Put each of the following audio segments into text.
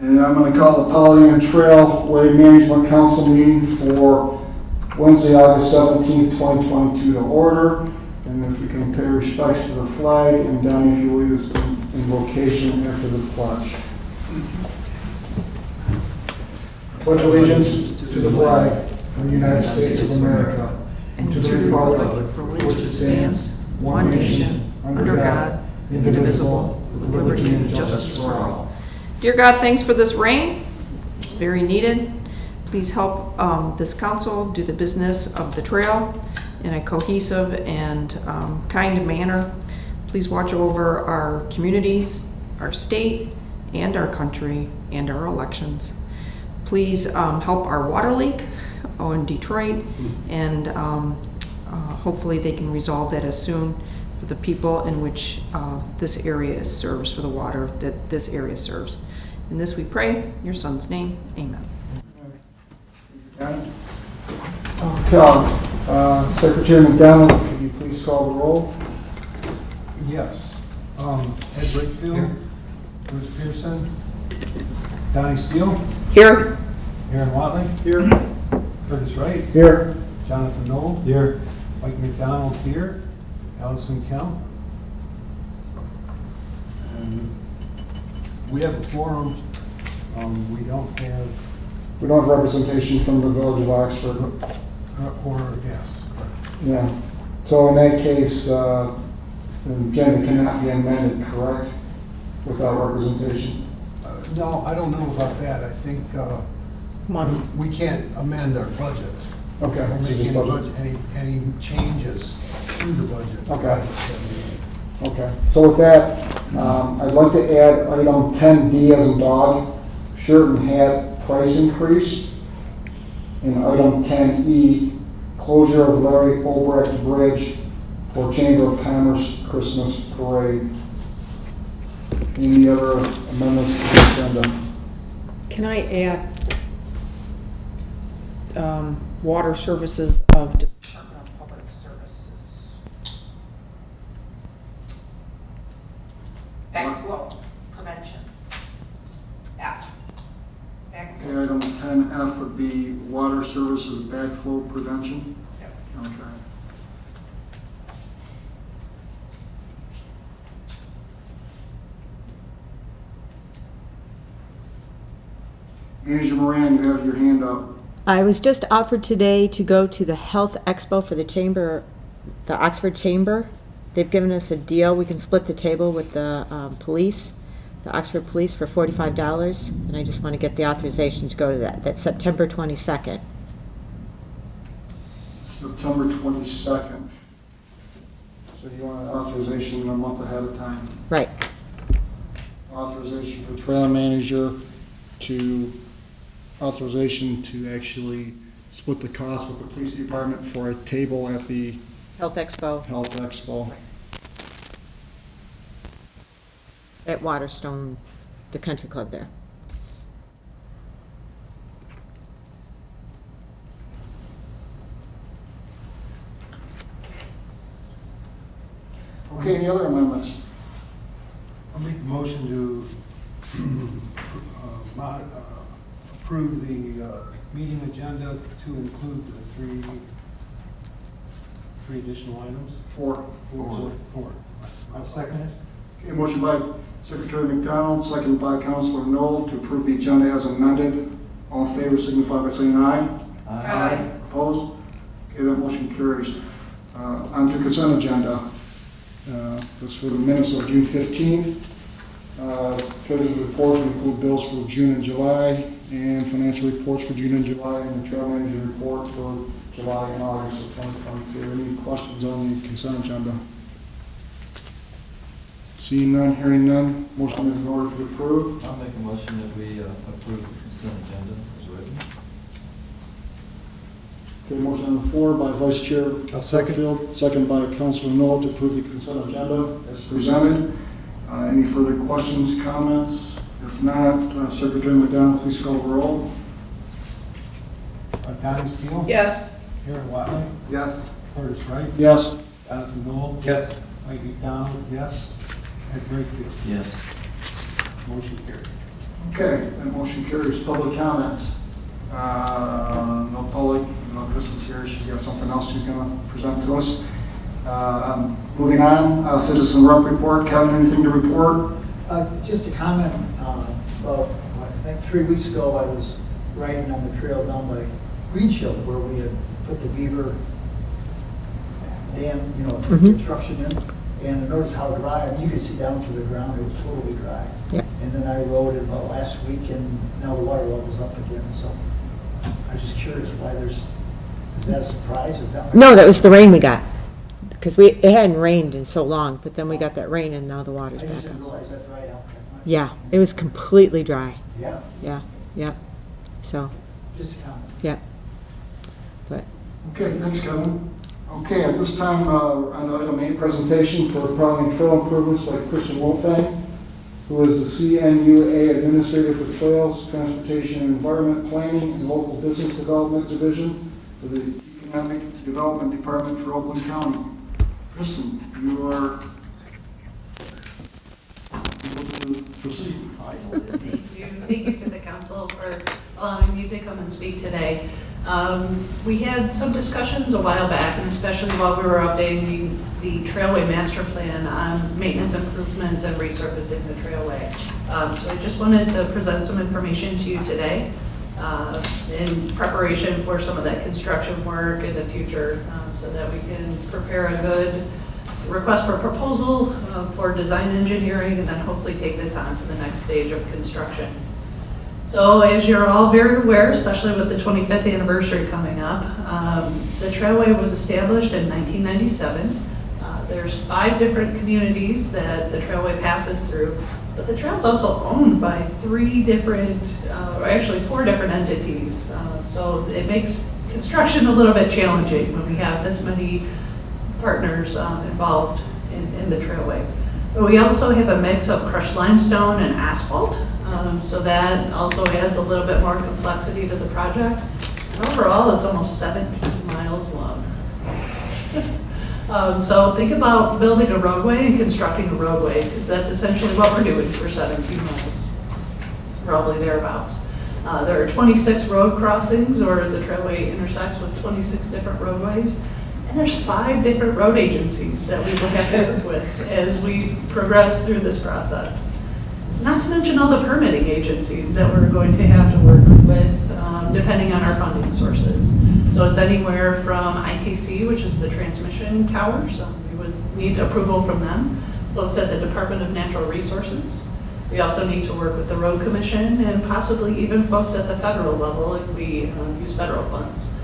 And I'm going to call the Poly and Trailway Management Council meeting for Wednesday, August 17th, 2022 to order. And if we can pay respects to the flag, and Donnie, if you lead us in invocation after the pledge. Pledge allegiance to the flag of the United States of America and to the republic for which it stands, one nation, under God, indivisible, with liberty and justice for all. Dear God, thanks for this rain, very needed. Please help this council do the business of the trail in a cohesive and kind manner. Please watch over our communities, our state, and our country, and our elections. Please help our water leak in Detroit, and hopefully they can resolve that as soon for the people in which this area serves, for the water that this area serves. In this we pray, in your son's name, amen. Secretary McDonald, could you please call the roll? Yes. Ed Brakefield, Bruce Pearson, Donnie Steele, Here. Aaron Watley, Here. Curtis Wright, Here. Jonathan Knoll, Here. Mike McDonald here, Allison Kell. And we have a forum. We don't have, representation from the Village of Oxford. yes, correct. Yeah. So in that case, the agenda cannot be amended, correct? Without representation? No, I don't know about that. I think we can't amend our budget. Okay. Or make any budget, any changes to the budget. Okay. Okay. So with that, I'd like to add item 10D as in dog, shirt and hat price increase. And item 10E, closure of Larry Obrecht Bridge for Chamber of Commerce Christmas Parade. Any other amendments to the agenda? Can I add water services of Department of Public Services? Backflow prevention. F. Backflow. Okay, item 10F would be water services backflow prevention. Yep. Okay. Manager Moran, you have your hand up. I was just offered today to go to the Health Expo for the Chamber, the Oxford Chamber. They've given us a deal. We can split the table with the police, the Oxford Police, for $45, and I just want to get the authorization to go to that. That's September 22nd. September 22nd. So you want an authorization a month ahead of time. Right. Authorization for trailer manager to, authorization to actually split the cost with the police department for a table at the Health Expo Health Expo. at Waterstone, the country club there. Okay, any other amendments? I'll make a motion to approve the meeting agenda to include the three additional items. Four. Four. I'll second it. Okay, motion by Secretary McDonald, second by Councilor Knoll to approve the agenda as amended. All in favor signify by saying aye. Aye. Opposed? Okay, that motion carries. On to consent agenda. That's for the minutes of June 15th. Treasurer's report to include bills for June and July, and financial reports for June and July, and the trail manager report for July and August of 2022. Any questions on the consent agenda? Seeing none, hearing none, motion is in order to approve. I'll make a motion that we approve the consent agenda as written. Okay, motion on the floor by Vice Chair I'll second. Field, second by Councilor Knoll to approve the consent agenda as presented. Any further questions, comments? If not, Secretary McDonald, please call the roll. Donnie Steele? Yes. Aaron Watley? Yes. Curtis Wright? Yes. Jonathan Knoll? Yes. Mike McDonald, yes. Ed Brakefield? Yes. Motion carried. Okay, that motion carries. Public comment. No public, no Kristen's here, she's got something else she's gonna present to us. Moving on, citizen rep report. Kevin, anything to report? Just a comment, about, I think 3 weeks ago, I was riding on the trail down by Green Shield where we had put the beaver dam, construction in, and I noticed how dry, and you could see down to the ground, it was totally dry. Yep. And then I rode it about last week, and now the water level's up again, so I was just curious why is that a surprise? Is that No, that was the rain we got, because it hadn't rained in so long, but then we got that rain and now the I water's just back didn't up. realize that dried out that much. Yeah, it was completely dry. Yeah, Yeah, so, just a comment. yeah. But, Okay, thanks, Kevin. Okay, at this time, on item 8, presentation for plowing trail improvements by Kristen Wolfang, who is the CNUA Administrator for Trails, Transportation and Environment Planning and Local Business Development Division for the Economic Development Department for Oakland County. Kristen, you are able to proceed. Thank you to the council for allowing me to come and speak today. We had some discussions a while back, and especially while we were updating the Trailway Master Plan on maintenance improvements and resurfacing the Trailway. So I just wanted to present some information to you today in preparation for some of that construction work in the future, so that we can prepare a good request for proposal for design engineering, and then hopefully take this on to the next stage of construction. So as you're all very aware, especially with the 25th anniversary coming up, the Trailway was established in 1997. There's 5 different communities that the Trailway passes through, but the trail's also owned by 3 different, or actually 4 different entities. So it makes construction a little bit challenging when we have this many partners involved in the Trailway. But we also have a mix of crushed limestone and asphalt, so that also adds a little bit more complexity to the project. And overall, it's almost 17 miles long. So think about building a roadway and constructing a roadway, because that's essentially what we're doing for 17 miles, roughly thereabouts. There are 26 road crossings, or the Trailway intersects with 26 different roadways. And there's 5 different road agencies that we will have to work with as we progress through this process. Not to mention all the permitting agencies that we're going to have to work with, depending on our funding sources. So it's anywhere from ITC, which is the transmission towers. We would need approval from them. Folks at the Department of Natural Resources. We also need to work with the Road Commission, and possibly even folks at the federal level if we use federal funds.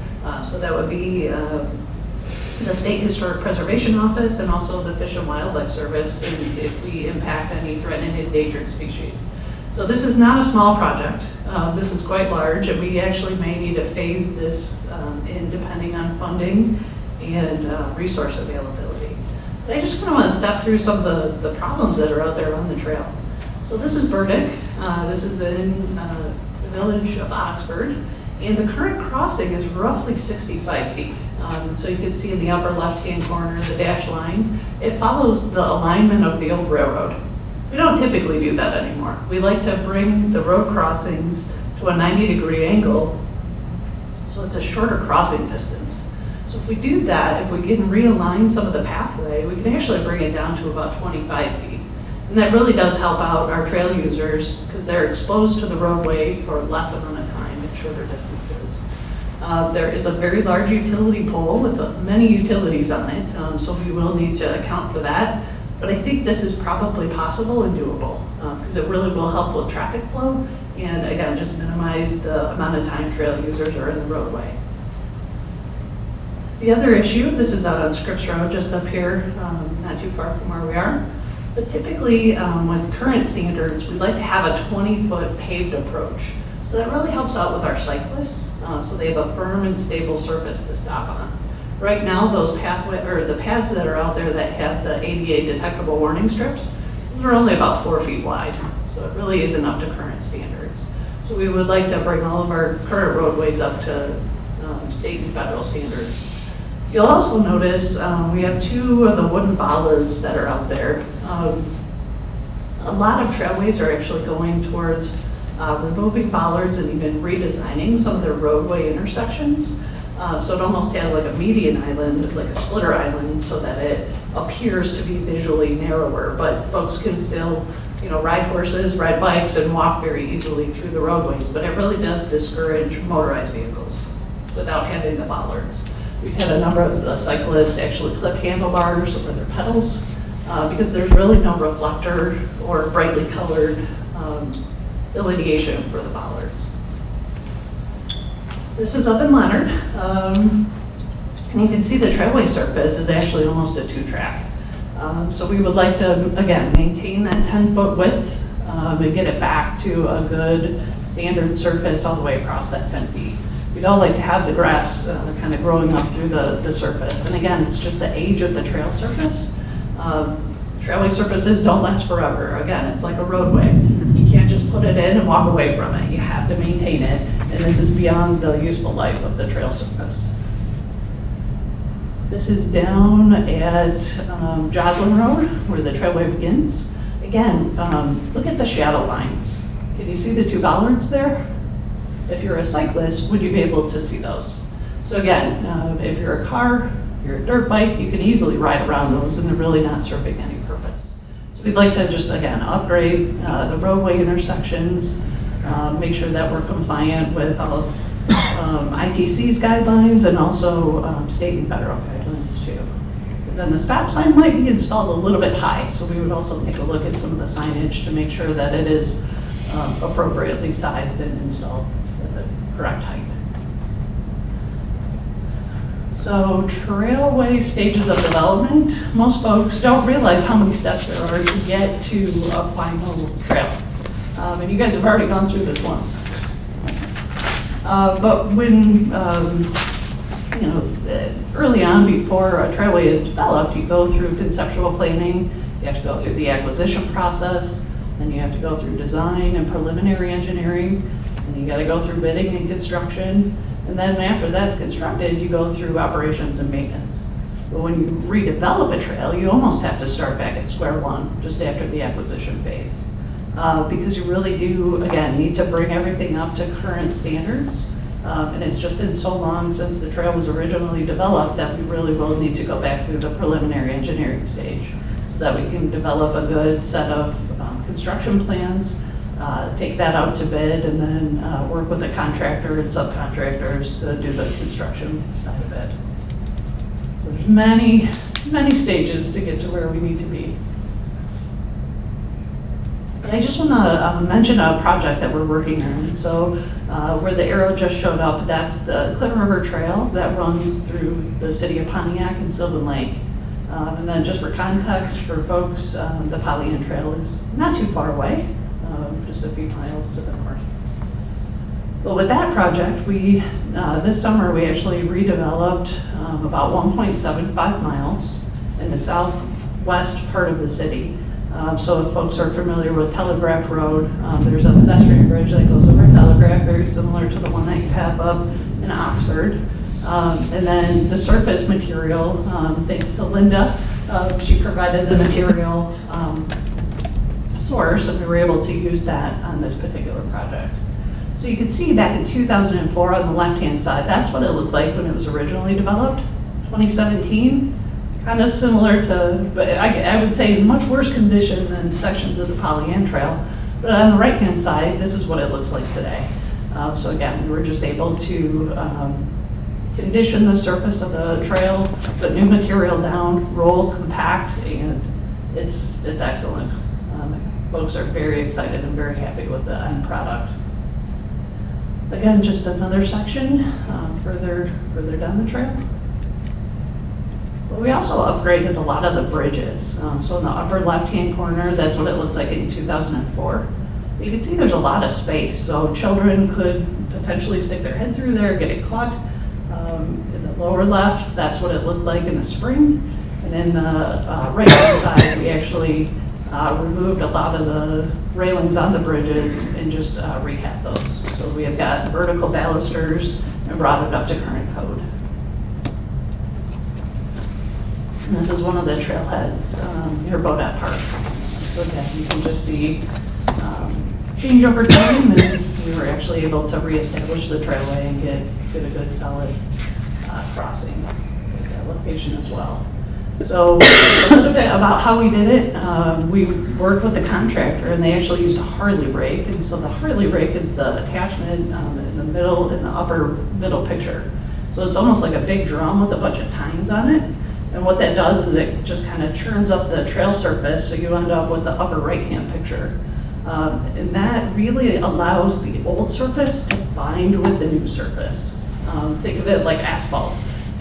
So that would be the State Historic Preservation Office, and also the Fish and Wildlife Service if we impact any threatened and endangered species. So this is not a small project. This is quite large, and we actually may need to phase this in depending on funding and resource availability. But I just kind of want to step through some of the problems that are out there on the trail. So this is Burdick. This is in the village of Oxford. And the current crossing is roughly 65 feet. So you can see in the upper left-hand corner, the dashed line. It follows the alignment of the old railroad. We don't typically do that anymore. We like to bring the road crossings to a 90-degree angle, so it's a shorter crossing distance. So if we do that, if we can realign some of the pathway, we can actually bring it down to about 25 feet. And that really does help out our trail users, because they're exposed to the roadway for less amount of time at shorter distances. There is a very large utility pole with many utilities on it, so we will need to account for that. But I think this is probably possible and doable, because it really will help with traffic flow, and again, just minimize the amount of time trail users are in the roadway. The other issue, this is out on Scripps Road, just up here, not too far from where we are. But typically, with current standards, we like to have a 20-foot paved approach. So that really helps out with our cyclists, so they have a firm and stable surface to stop on. Right now, those the pads that are out there that have the ADA detectable warning strips, those are only about 4 feet wide. So it really isn't up to current standards. So we would like to bring all of our current roadways up to state and federal standards. You'll also notice we have 2 of the wooden bollards that are out there. A lot of trailways are actually going towards removing bollards and even redesigning some of their roadway intersections. So it almost has like a median island, like a splitter island, so that it appears to be visually narrower, but folks can still, ride horses, ride bikes, and walk very easily through the roadways. But it really does discourage motorized vehicles without having the bollards. We've had a number of the cyclists actually clip handlebars over their pedals because there's really no reflector or brightly colored delineation for the bollards. This is up in Leonard, and you can see the trailway surface is actually almost a 2-track. So we would like to, again, maintain that 10-foot width and get it back to a good standard surface all the way across that 10 feet. We'd all like to have the grass kind of growing up through the surface. And again, it's just the age of the trail surface. Trailway surfaces don't last forever. Again, it's like a roadway. You can't just put it in and walk away from it. You have to maintain it, and this is beyond the useful life of the trail surface. This is down at Joslin Road, where the trailway begins. Again, look at the shadow lines. Can you see the 2 bollards there? If you're a cyclist, would you be able to see those? So again, if you're a car, if you're a dirt bike, you can easily ride around those, and they're really not serving any purpose. So we'd like to just, again, upgrade the roadway intersections, make sure that we're compliant with all of ITC's guidelines and also state and federal guidelines too. And then the stop sign might be installed a little bit high, so we would also take a look at some of the signage to make sure that it is appropriately sized and installed at the correct height. So trailway stages of development, most folks don't realize how many steps there are to get to a final trail. And you guys have already gone through this once. But when, early on before a trailway is developed, you go through conceptual planning, you have to go through the acquisition process, then you have to go through design and preliminary engineering, and you gotta go through bidding and construction. And then after that's constructed, you go through operations and maintenance. But when you redevelop a trail, you almost have to start back at square one, just after the acquisition phase. Because you really do, again, need to bring everything up to current standards. And it's just been so long since the trail was originally developed that we really will need to go back through the preliminary engineering stage so that we can develop a good set of construction plans, take that out to bid, and then work with the contractor and subcontractors to do the construction side of it. So there's many, many stages to get to where we need to be. But I just want to mention a project that we're working on. So where the arrow just showed up, that's the Clinton River Trail that runs through the city of Pontiac and Sylvan Lake. And then just for context for folks, the Pollyant Trail is not too far away, just a few miles to the north. But with that project, we this summer we actually redeveloped about 1.75 miles in the southwest part of the city. So if folks are familiar with Telegraph Road, there's a pedestrian bridge that goes over Telegraph, very similar to the one that you have up in Oxford. And then the surface material, thanks to Linda, she provided the material source, and we were able to use that on this particular project. So you can see back in 2004 on the left-hand side, that's what it looked like when it was originally developed. 2017, kind of similar to, but I would say in much worse condition than sections of the Pollyant Trail. But on the right-hand side, this is what it looks like today. So again, we were just able to condition the surface of the trail, put new material down, roll, compact, and it's excellent. Folks are very excited and very happy with the end product. Again, just another section further down the trail. But we also upgraded a lot of the bridges. So in the upper left-hand corner, that's what it looked like in 2004. You can see there's a lot of space, so children could potentially stick their head through there, get it caught. In the lower left, that's what it looked like in the spring. And in the right-hand side, we actually removed a lot of the railings on the bridges and just rehabbed those. So we have got vertical balusters and brought it up to current code. And this is one of the trailheads near Bodett Park. So again, you can just see change over time, and we were actually able to reestablish the trailway and get a good solid crossing at that location as well. So a little bit about how we did it. We worked with the contractor, and they actually used a Harley Rake. And so the Harley Rake is the attachment in the upper middle picture. So it's almost like a big drum with a bunch of tines on it. And what that does is it just kind of churns up the trail surface, so you end up with the upper right-hand picture. And that really allows the old surface to bind with the new surface. Think of it like asphalt.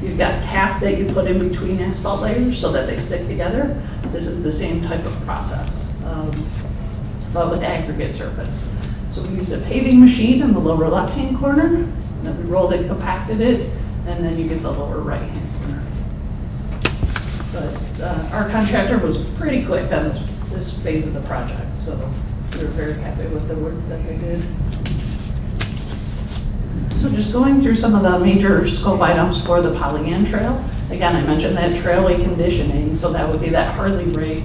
You've got tack that you put in between asphalt layers so that they stick together. This is the same type of process, but with aggregate surface. So we used a paving machine in the lower left-hand corner, and then we rolled it, compacted it, and then you get the lower right-hand corner. But our contractor was pretty quick on this phase of the project, so we were very happy with the work that they did. So just going through some of the major scope items for the Pollyant Trail. Again, I mentioned that trailway conditioning, so that would be that Harley Rake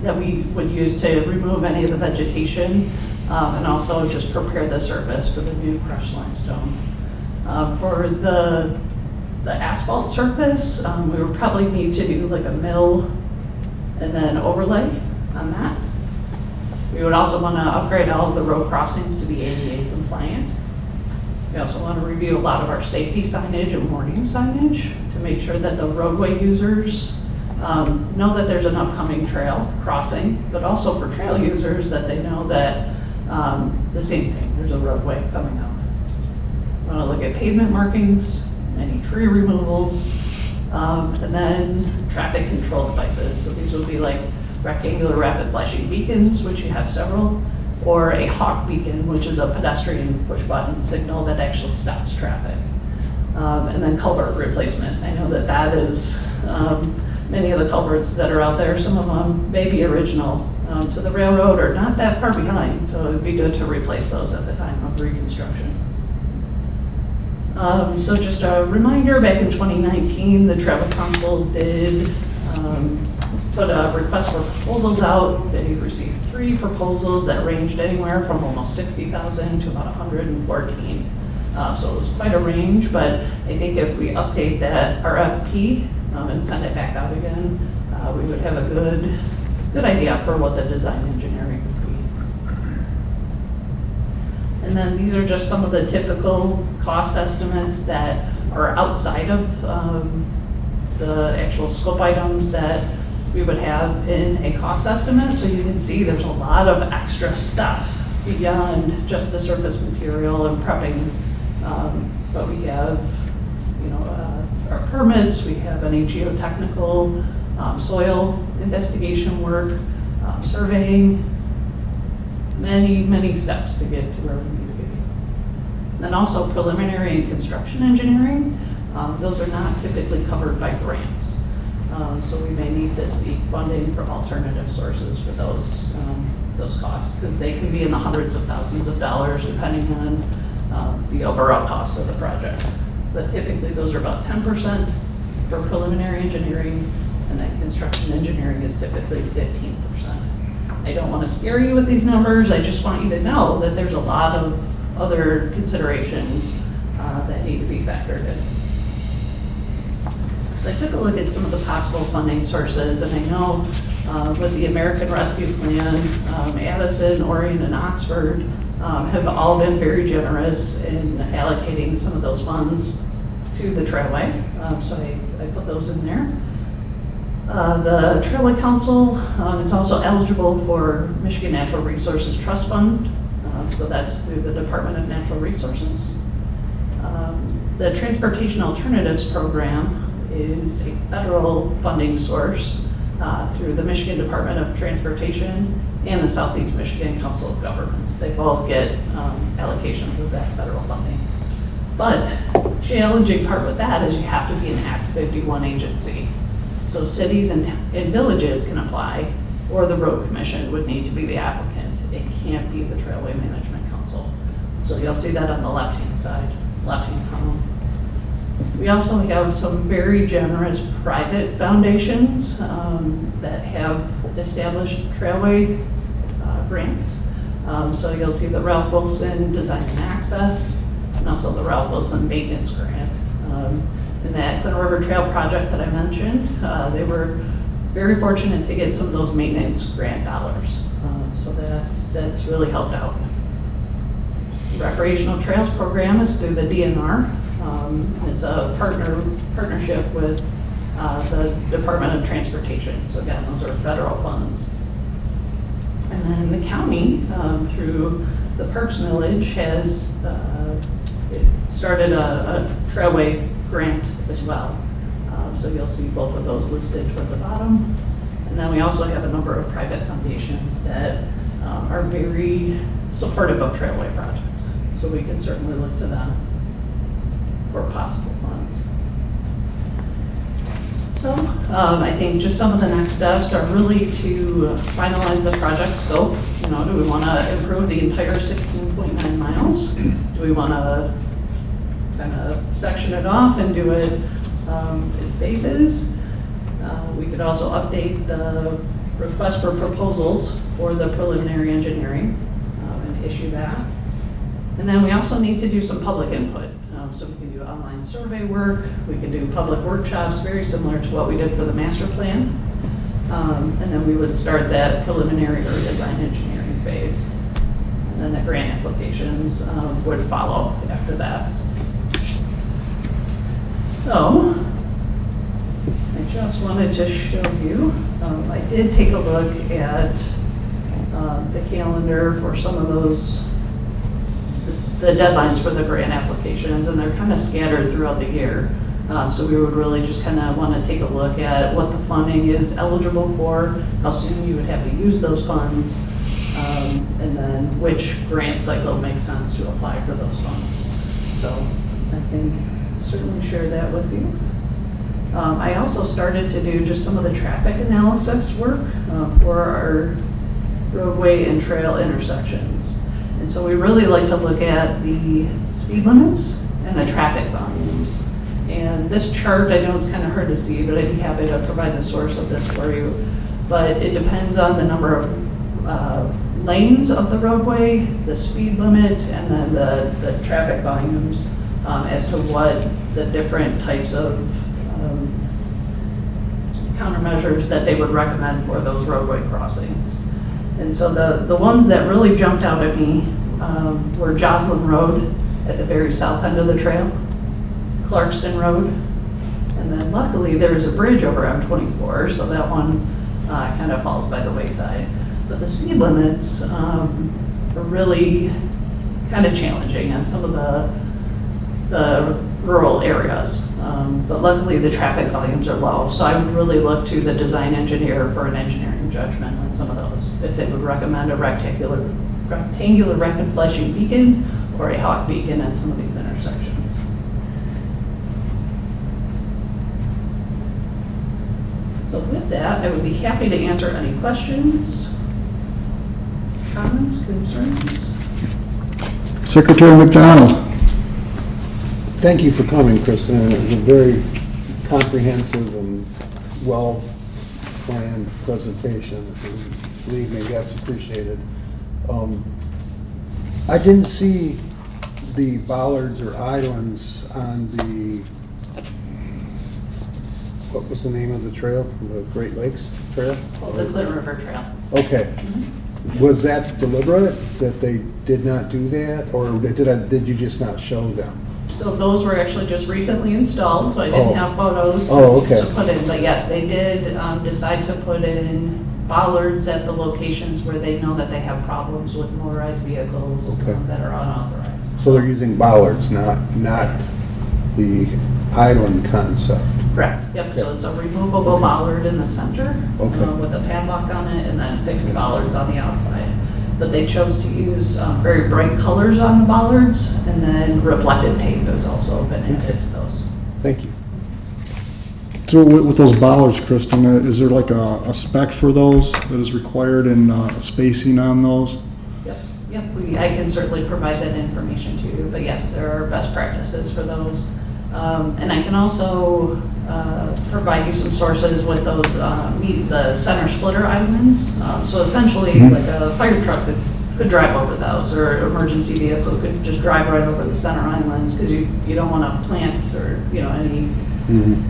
that we would use to remove any of the vegetation and also just prepare the surface for the new crushed limestone. For the asphalt surface, we would probably need to do like a mill and then overlay on that. We would also want to upgrade all of the road crossings to be ADA compliant. We also want to review a lot of our safety signage and warning signage to make sure that the roadway users know that there's an upcoming trail crossing, but also for trail users that they know that the same thing, there's a roadway coming up. We want to look at pavement markings, any tree removals, and then traffic control devices. So these would be like rectangular rapid flashing beacons, which you have several, or a hawk beacon, which is a pedestrian push button signal that actually stops traffic. And then culvert replacement. I know that is many of the culverts that are out there, some of them may be original to the railroad or not that far behind, so it'd be good to replace those at the time of reconstruction. So just a reminder, back in 2019, the Travel Council did put a request for proposals out. They received 3 proposals that ranged anywhere from almost 60,000 to about 114. So it was quite a range, but I think if we update that RFP and send it back out again, we would have a good idea for what the design engineering would be. And then these are just some of the typical cost estimates that are outside of the actual scope items that we would have in a cost estimate. So you can see there's a lot of extra stuff beyond just the surface material and prepping. But we have, our permits, we have any geotechnical, soil investigation work, surveying, many steps to get to where we need to be. And then also preliminary and construction engineering. Those are not typically covered by grants. So we may need to seek funding from alternative sources for those costs, because they can be in the hundreds of thousands of dollars depending on the overall cost of the project. But typically those are about 10% for preliminary engineering, and then construction engineering is typically 15%. I don't want to scare you with these numbers, I just want you to know that there's a lot of other considerations that need to be factored in. So I took a look at some of the possible funding sources, and I know with the American Rescue Plan, Addison, Orion, and Oxford have all been very generous in allocating some of those funds to the Trailway. So I put those in there. The Trailway Council is also eligible for Michigan Natural Resources Trust Fund. So that's through the Department of Natural Resources. The Transportation Alternatives Program is a federal funding source through the Michigan Department of Transportation and the Southeast Michigan Council of Governments. They both get allocations of that federal funding. But challenging part with that is you have to be an Act 51 agency. So cities and villages can apply, or the Road Commission would need to be the applicant. It can't be the Trailway Management Council. So you'll see that on the left-hand side, left-hand column. We also have some very generous private foundations that have established Trailway grants. So you'll see the Ralph Wilson Design and Access, and also the Ralph Wilson Maintenance Grant. In that Clinton River Trail project that I mentioned, they were very fortunate to get some of those maintenance grant dollars. So that's really helped out. The Recreational Trails Program is through the DNR. It's a partnership with the Department of Transportation. So again, those are federal funds. And then the county, through the Parks Millage, has started a Trailway grant as well. So you'll see both of those listed toward the bottom. And then we also have a number of private foundations that are very supportive of Trailway projects. So we can certainly look to them for possible funds. So I think just some of the next steps are really to finalize the project scope. You know, do we want to improve the entire 16.9 miles? Do we want to kind of section it off and do it in phases? We could also update the request for proposals for the preliminary engineering and issue that. And then we also need to do some public input. So we can do online survey work, we can do public workshops, very similar to what we did for the master plan. And then we would start that preliminary or design engineering phase. And then the grant applications would follow after that. So, I just wanted to show you, I did take a look at the calendar for some of those, the deadlines for the grant applications, and they're kind of scattered throughout the year. So we would really just kind of want to take a look at what the funding is eligible for, how soon you would have to use those funds, and then which grant cycle makes sense to apply for those funds. So I can certainly share that with you. I also started to do just some of the traffic analysis work for our roadway and trail intersections. And so we really like to look at the speed limits and the traffic volumes. And this chart, I know it's kind of hard to see, but I'd be happy to provide the source of this for you. But it depends on the number of lanes of the roadway, the speed limit, and then the traffic volumes as to what the different types of countermeasures that they would recommend for those roadway crossings. And so the ones that really jumped out at me were Joslyn Road at the very south end of the trail, Clarkston Road, and then luckily there's a bridge over M24, so that one kind of falls by the wayside. But the speed limits are really kind of challenging on some of the rural areas. But luckily the traffic volumes are low, so I would really look to the design engineer for an engineering judgment on some of those, if they would recommend a rectangular rapid flashing beacon or a hawk beacon at some of these intersections. So with that, I would be happy to answer any questions, comments, concerns. Secretary McDonald. Thank you for coming, Kristen. It was a very comprehensive and well-planned presentation. And believe me, that's appreciated. I didn't see the bollards or islands on the, what was the name of the trail? The Great Lakes Trail? Well, the Clinton River Trail. Okay. Was that deliberate, that they did not do that? Or did you just not show them? So those were actually just recently installed, so I didn't have photos okay. to put in. But yes, they did decide to put in bollards at the locations where they know that they have problems with motorized vehicles that are unauthorized. So they're using bollards, not the island concept. Correct. Yep. So it's a removable bollard in the center with a padlock on it, and then fixed bollards on the outside. But they chose to use very bright colors on the bollards, and then reflective tape has also been added to those. Thank you. So with those bollards, Kristen, is there like a spec for those that is required and spacing on those? Yep. I can certainly provide that information to you, but yes, there are best practices for those. And I can also provide you some sources with those, the center splitter islands. So essentially, like a fire truck could drive over those, or an emergency vehicle could just drive right over the center islands, because you don't want to plant or,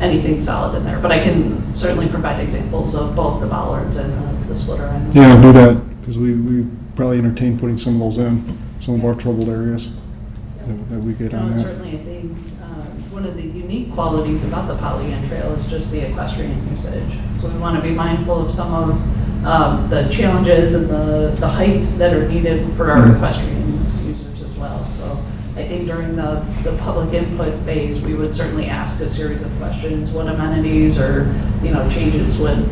anything solid in there. But I can certainly provide examples of both the bollards and the splitter islands. Yeah, do that, because we probably entertain putting some of those in, some of our troubled areas that we get on And there. certainly, I think one of the unique qualities about the Pollyant Trail is just the equestrian usage. So we want to be mindful of some of the challenges and the heights that are needed for our equestrian users as well. So I think during the public input phase, we would certainly ask a series of questions: what amenities or changes would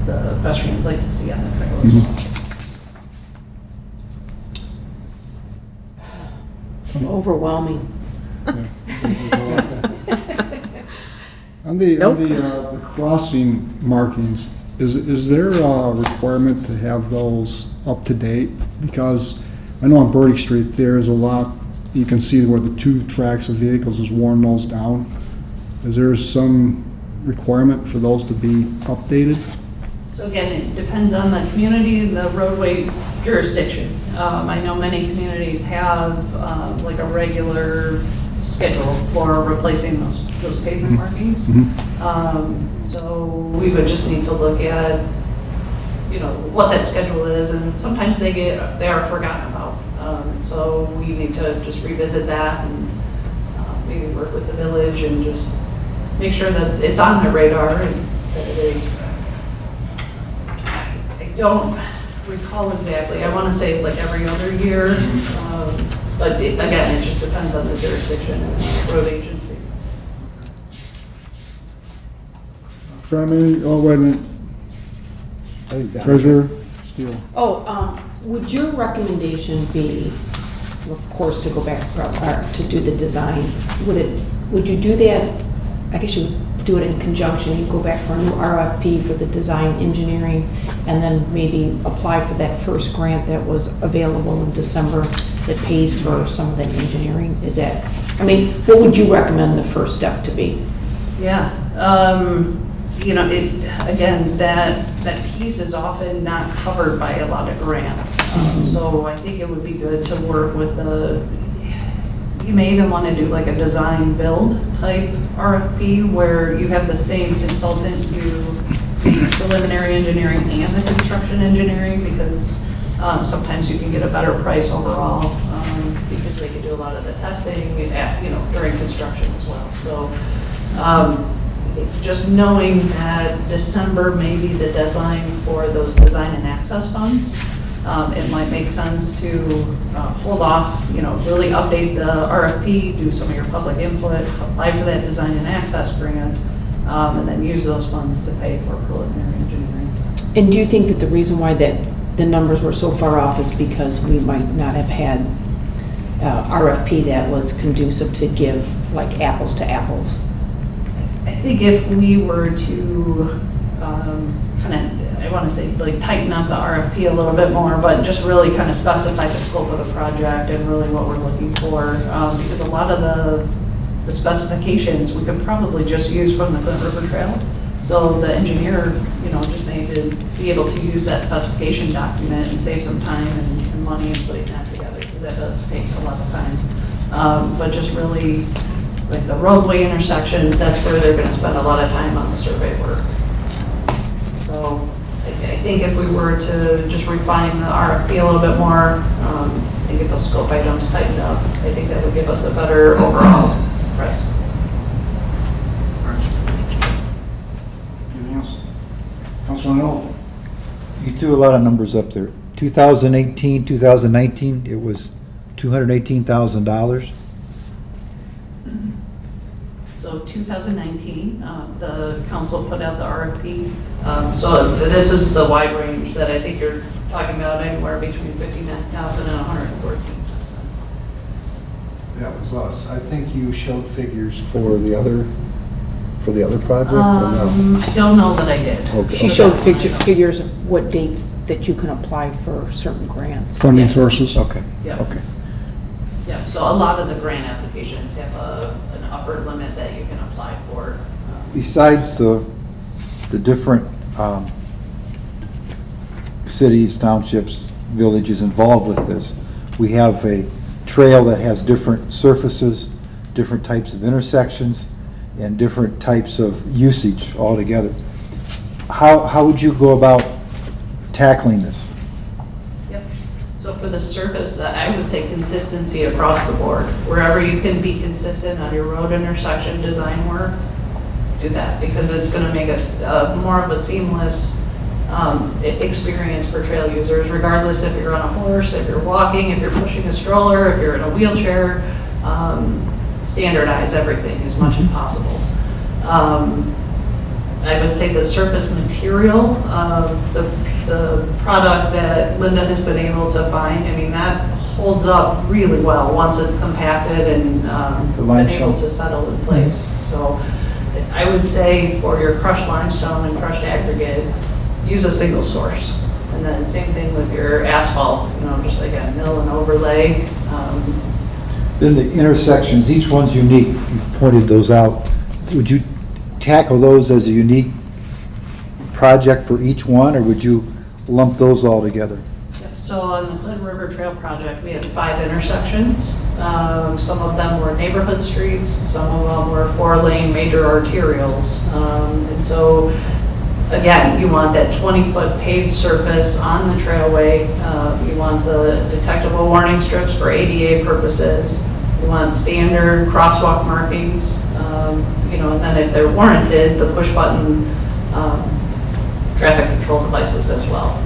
the equestrians like to see on the trail as well. Overwhelming. On the crossing markings, is there a requirement to have those up to date? Because I know on Birdie Street, there's a lot, you can see where the 2 tracks of vehicles is worn those down. Is there some requirement for those to be updated? So again, it depends on the community and the roadway jurisdiction. I know many communities have like a regular schedule for replacing those pavement markings. So we would just need to look at, what that schedule is, and sometimes they are forgotten about. So we need to just revisit that and maybe work with the village and just make sure that it's on their radar and that it is. I don't recall exactly. I want to say it's like every other year, but again, it just depends on the jurisdiction and the road agency. Wait a minute. Treasurer Steele. Would your recommendation be, of course, to go back to do the design? Would you do that? I guess you would do it in conjunction. You go back for a new RFP for the design engineering, and then maybe apply for that first grant that was available in December that pays for some of that engineering. What would you recommend the first step to be? Yeah. Again, that piece is often not covered by a lot of grants. So I think it would be good to work with you may even want to do like a design build type RFP where you have the same consultant do the preliminary engineering and the construction engineering, because sometimes you can get a better price overall because they can do a lot of the testing during construction as well. So just knowing that December may be the deadline for those design and access funds, it might make sense to hold off, really update the RFP, do some of your public input, apply for that design and access grant, and then use those funds to pay for preliminary engineering. And do you think that the reason why that the numbers were so far off is because we might not have had RFP that was conducive to give like apples to apples? I think if we were to I want to say like tighten up the RFP a little bit more, but just really kind of specify the scope of the project and really what we're looking for, because a lot of the specifications we could probably just use from the Clinton River Trail. So the engineer, just need to be able to use that specification document and save some time and money in putting that together, because that does take a lot of time. But just really, like the roadway intersections, that's where they're going to spend a lot of time on the survey work. So I think if we were to just refine the RFP a little bit more and get those scope items tightened up, I think that would give us a better overall price. Anything else? Councilman Noel? You threw a lot of numbers up there. 2018, 2019, it was $218,000. So 2019, the council put out the RFP. So this is the wide range that I think you're talking about, anywhere between 59,000 and 114,000. That was us. I think you showed figures for the other project, or no? I don't know that I did. Okay. She showed figures of what dates that you can apply for certain grants. Funding Yes. sources? Okay, Yeah. okay. Yeah, so a lot of the grant applications have an upper limit that you can apply for. besides the different cities, townships, villages involved with this, we have a trail that has different surfaces, different types of intersections, and different types of usage altogether. How would you go about tackling this? Yep. So for the surface, I would say consistency across the board. Wherever you can be consistent on your road intersection design work, do that, because it's going to make us more of a seamless experience for trail users, regardless if you're on a horse, if you're walking, if you're pushing a stroller, if you're in a wheelchair. Standardize everything as much as possible. I would say the surface material, the product that Linda has been able to find, I mean, that holds up really well once it's compacted and been able to settle in place. So I would say for your crushed limestone and crushed aggregate, use a single source. And then same thing with your asphalt, just like a mill and overlay. Then the intersections, each one's unique, you pointed those out. Would you tackle those as a unique project for each one, or would you lump those all together? So on the Clinton River Trail project, we had 5 intersections. Some of them were neighborhood streets, some of them were 4-lane major arterials. And so, again, you want that 20-foot paved surface on the trailway. You want the detectable warning strips for ADA purposes. You want standard crosswalk markings, and then if they're warranted, the push-button traffic control devices as well.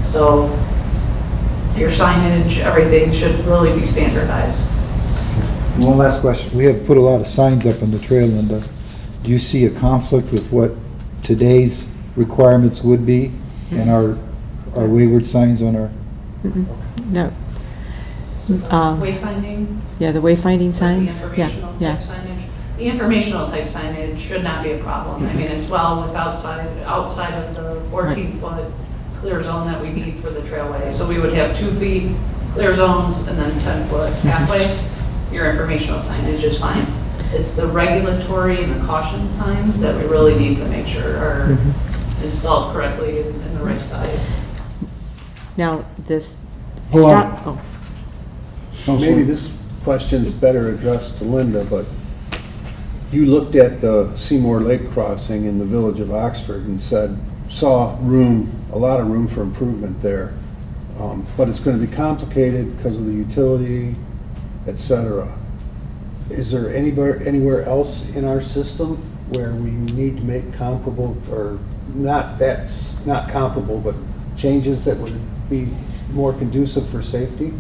So your signage, everything should really be standardized. One last question. We have put a lot of signs up on the trail, Linda. Do you see a conflict with what today's requirements would be and our wayward signs on our? No. Wayfinding? Yeah, the wayfinding signs. The informational type signage. The informational type signage should not be a problem. I mean, it's well with outside of the 14-foot clear zone that we need for the trailway. So we would have 2 feet clear zones and then 10-foot halfway. Your informational signage is fine. It's the regulatory and the caution signs that we really need to make sure are installed correctly in the right size. Now, this Hold on. stop, Maybe this question is better addressed to Linda, but you looked at the Seymour Lake crossing in the village of Oxford and saw a lot of room for improvement there. But it's going to be complicated because of the utility, et cetera. Is there anywhere else in our system where we need to make comparable, or not comparable, but changes that would be more conducive for safety?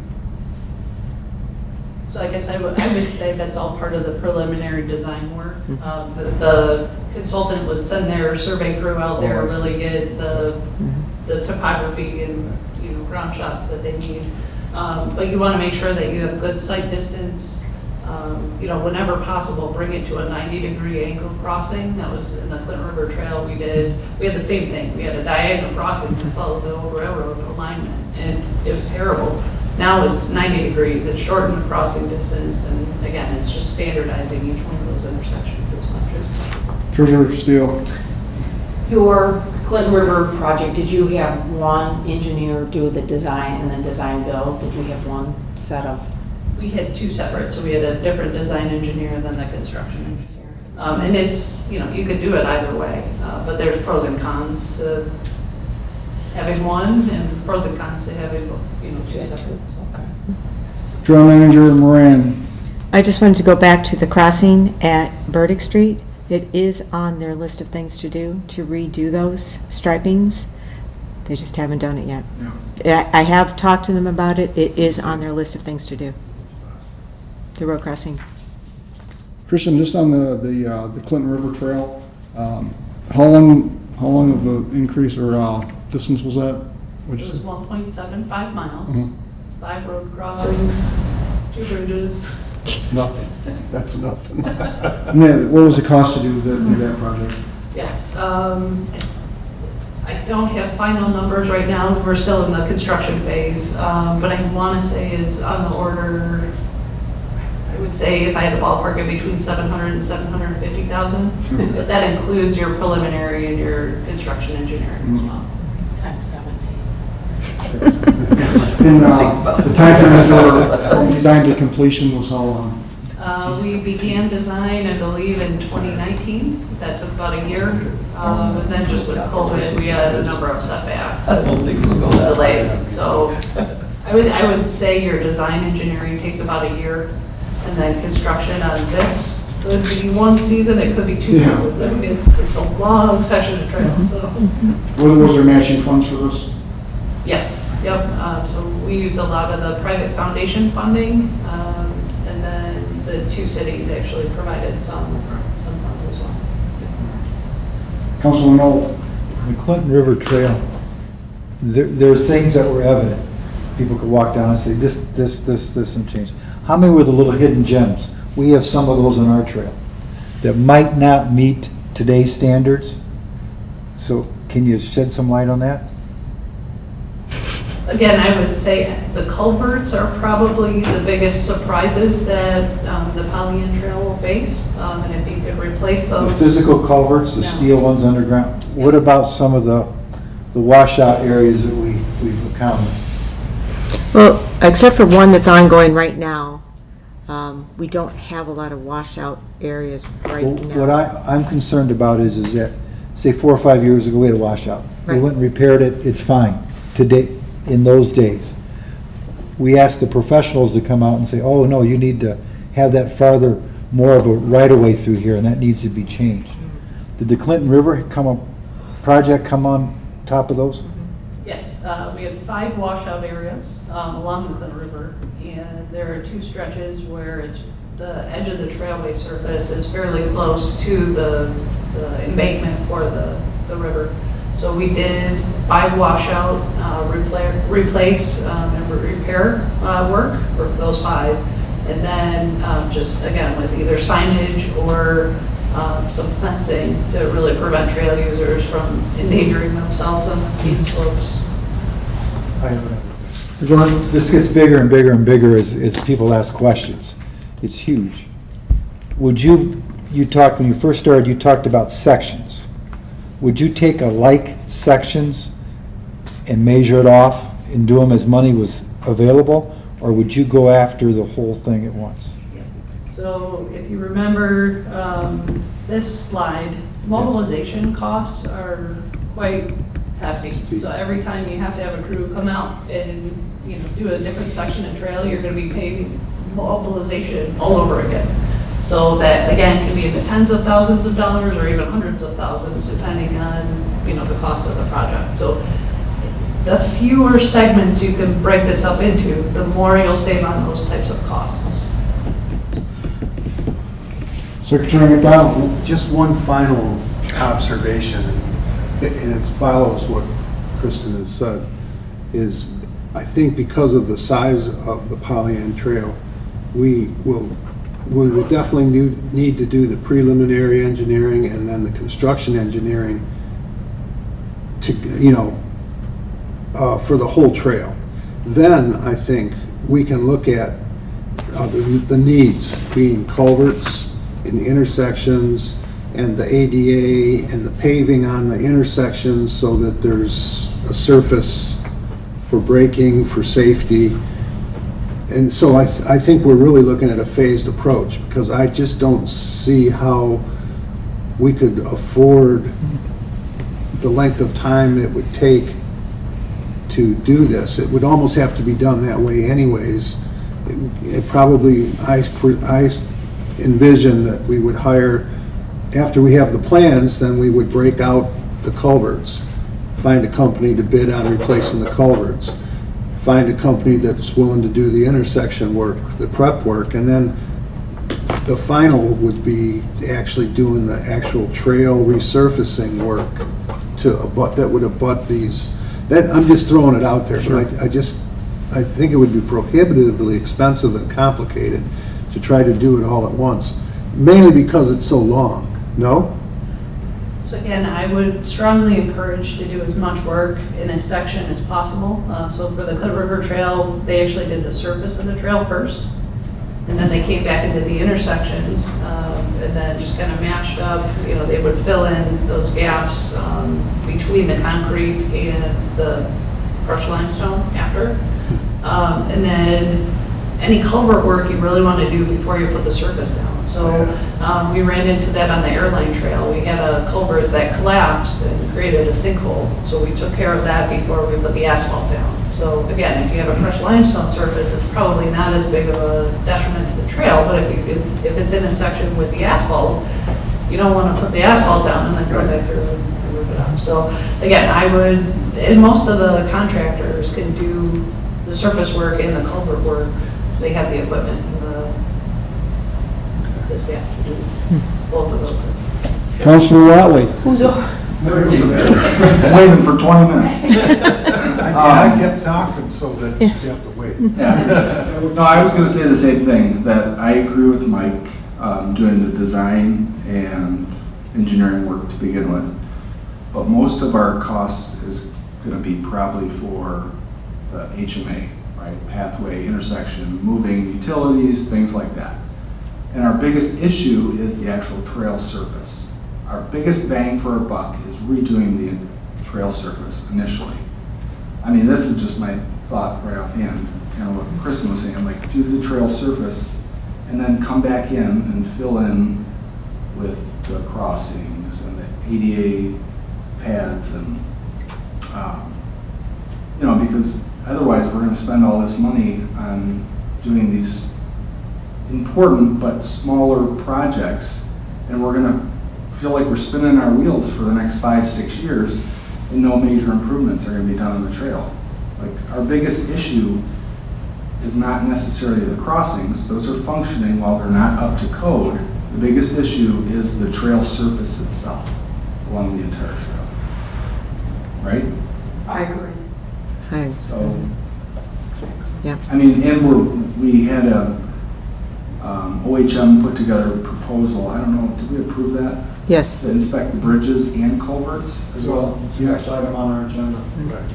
So I guess I would say that's all part of the preliminary design work. The consultant would send their survey crew out there, really get the topography and ground shots that they need. But you want to make sure that you have good sight distance. Whenever possible, bring it to a 90-degree angle crossing. That was in the Clinton River Trail. We had the same thing. We had a diagonal crossing that followed the old railroad alignment, and it was terrible. Now it's 90 degrees. It shortened the crossing distance, and again, it's just standardizing each one of those intersections as much as possible. Treasurer Steele. Your Clinton River project, did you have one engineer do the design and then design build? Did you have one set of? We had 2 separate, so we had a different design engineer than the construction engineer. And it's, you could do it either way, but there's pros and cons to having one and pros and cons to having, 2 separate. Okay. Trail Manager Moran. I just wanted to go back to the crossing at Burdick Street. It is on their list of things to do, to redo those stripings. They just haven't done it yet. I have talked to them about it. It is on their list of things to do. The road crossing. Christian, just on the Clinton River Trail, how long of an increase or distance was that? What'd It you was say? 1.75 miles, 5 road crossings, 2 bridges. It's nothing. That's nothing. And then what was the cost to do that project? Yes. I don't have final numbers right now. We're still in the construction phase, but I want to say it's on the order, I would say if I had to ballpark it between 700 and 750,000, but that includes your preliminary and your construction engineering as well. Times 17. And the timeframe for design to completion was how long? We began design, I believe, in 2019. That took about a year. And then just with COVID, we had a number of setbacks and delays. So I would say your design engineering takes about a year. And then construction on this could be one season, it could be 2 Yeah. seasons. I mean, it's a long section of trail, so. Was there matching funds for this? Yes, yep. So we use a lot of the private foundation funding. And then the 2 cities actually provided some funds as well. Councilman Knoll? The Clinton River Trail, there's things that were evident. People could walk down and say, this, and change. How many were the little hidden gems? We have some of those on our trail that might not meet today's standards. So can you shed some light on that? Again, I would say the culverts are probably the biggest surprises that the Pollyant Trail will face. And if you could replace The those. physical culverts, the Yeah. steel ones underground. What about some of the washout areas that we've encountered? Well, except for one that's ongoing right now, we don't have a lot of washout areas right now. What I'm concerned about is that, say 4 or 5 years ago, we had a washout. We Right. went and repaired it, it's fine. Today, in those days, we asked the professionals to come out and say, oh, no, you need to have that farther, more of a right-of-way through here, and that needs to be changed. Did the Clinton River project come on top of those? Yes, we have 5 washout areas along the Clinton River, and there are 2 stretches where the edge of the trailway surface is fairly close to the embankment for the river. So we did 5 washout, replace and repair work for those 5, and then just again with either signage or some fencing to really prevent trail users from endangering themselves on the steep slopes. This gets bigger and bigger and bigger as people ask questions. It's huge. Would when you first started, you talked about sections. Would you take like sections and measure it off and do them as money was available? Or would you go after the whole thing at once? So if you remember this slide, mobilization costs are quite hefty. So every time you have to have a crew come out and do a different section of trail, you're going to be paying mobilization all over again. So that again can be in the tens of thousands of dollars or even hundreds of thousands, depending on the cost of the project. So the fewer segments you can break this up into, the more you'll save on those types of costs. Secretary McDonald? Just one final observation, and it follows what Kristen has said, is I think because of the size of the Pollyant Trail, we will definitely need to do the preliminary engineering and then the construction engineering to, for the whole trail. Then I think we can look at the needs, being culverts in intersections and the ADA and the paving on the intersections so that there's a surface for braking, for safety. And so I think we're really looking at a phased approach, because I just don't see how we could afford the length of time it would take to do this. It would almost have to be done that way anyways. It probably, I envision that we would hire, after we have the plans, then we would break out the culverts, find a company to bid on replacing the culverts, find a company that's willing to do the intersection work, the prep work, and then the final would be actually doing the actual trail resurfacing work that would abut these. I'm just throwing it out there, but I think it would be prohibitively expensive and complicated to try to do it all at once, mainly because it's so long. No? So again, I would strongly encourage to do as much work in a section as possible. So for the Clinton River Trail, they actually did the surface of the trail first. And then they came back into the intersections, and then just kind of matched up, you know, they would fill in those gaps between the concrete and the crushed limestone after. And then any culvert work you really want to do before you put the surface down. So we ran into that on the airline trail. We had a culvert that collapsed and created a sinkhole. So we took care of that before we put the asphalt down. So again, if you have a crushed limestone surface, it's probably not as big of a detriment to the trail, but if it's in a section with the asphalt, you don't want to put the asphalt down and then come back through and move it up. So again, I would, and most of the contractors can do the surface work and the culvert work. They have the equipment and the staff to do both of those things. Councilor Watley. Who's over? I'm waiting for 20 minutes. I kept talking so that you have to wait. Yeah. No, I was going to say the same thing, that I agree with Mike doing the design and engineering work to begin with. But most of our costs is going to be probably for the HMA, right? Pathway, intersection, moving utilities, things like that. And our biggest issue is the actual trail surface. Our biggest bang for our buck is redoing the trail surface initially. I mean, this is just my thought right offhand, kind of what Kristen was saying, like do the trail surface and then come back in and fill in with the crossings and the ADA pads and, you know, because otherwise we're going to spend all this money on doing these important but smaller projects, and we're going to feel like we're spinning our wheels for the next 5-6 years and no major improvements are going to be done on the trail. Like, our biggest issue is not necessarily the crossings. Those are functioning while they're not up to code. The biggest issue is the trail surface itself along the entire trail. Right? I agree. Hi. So, Yeah. I mean, and we had a OHM put together a proposal. I don't know, did we approve that? Yes. To inspect the bridges and culverts as well? It's the next item on our agenda.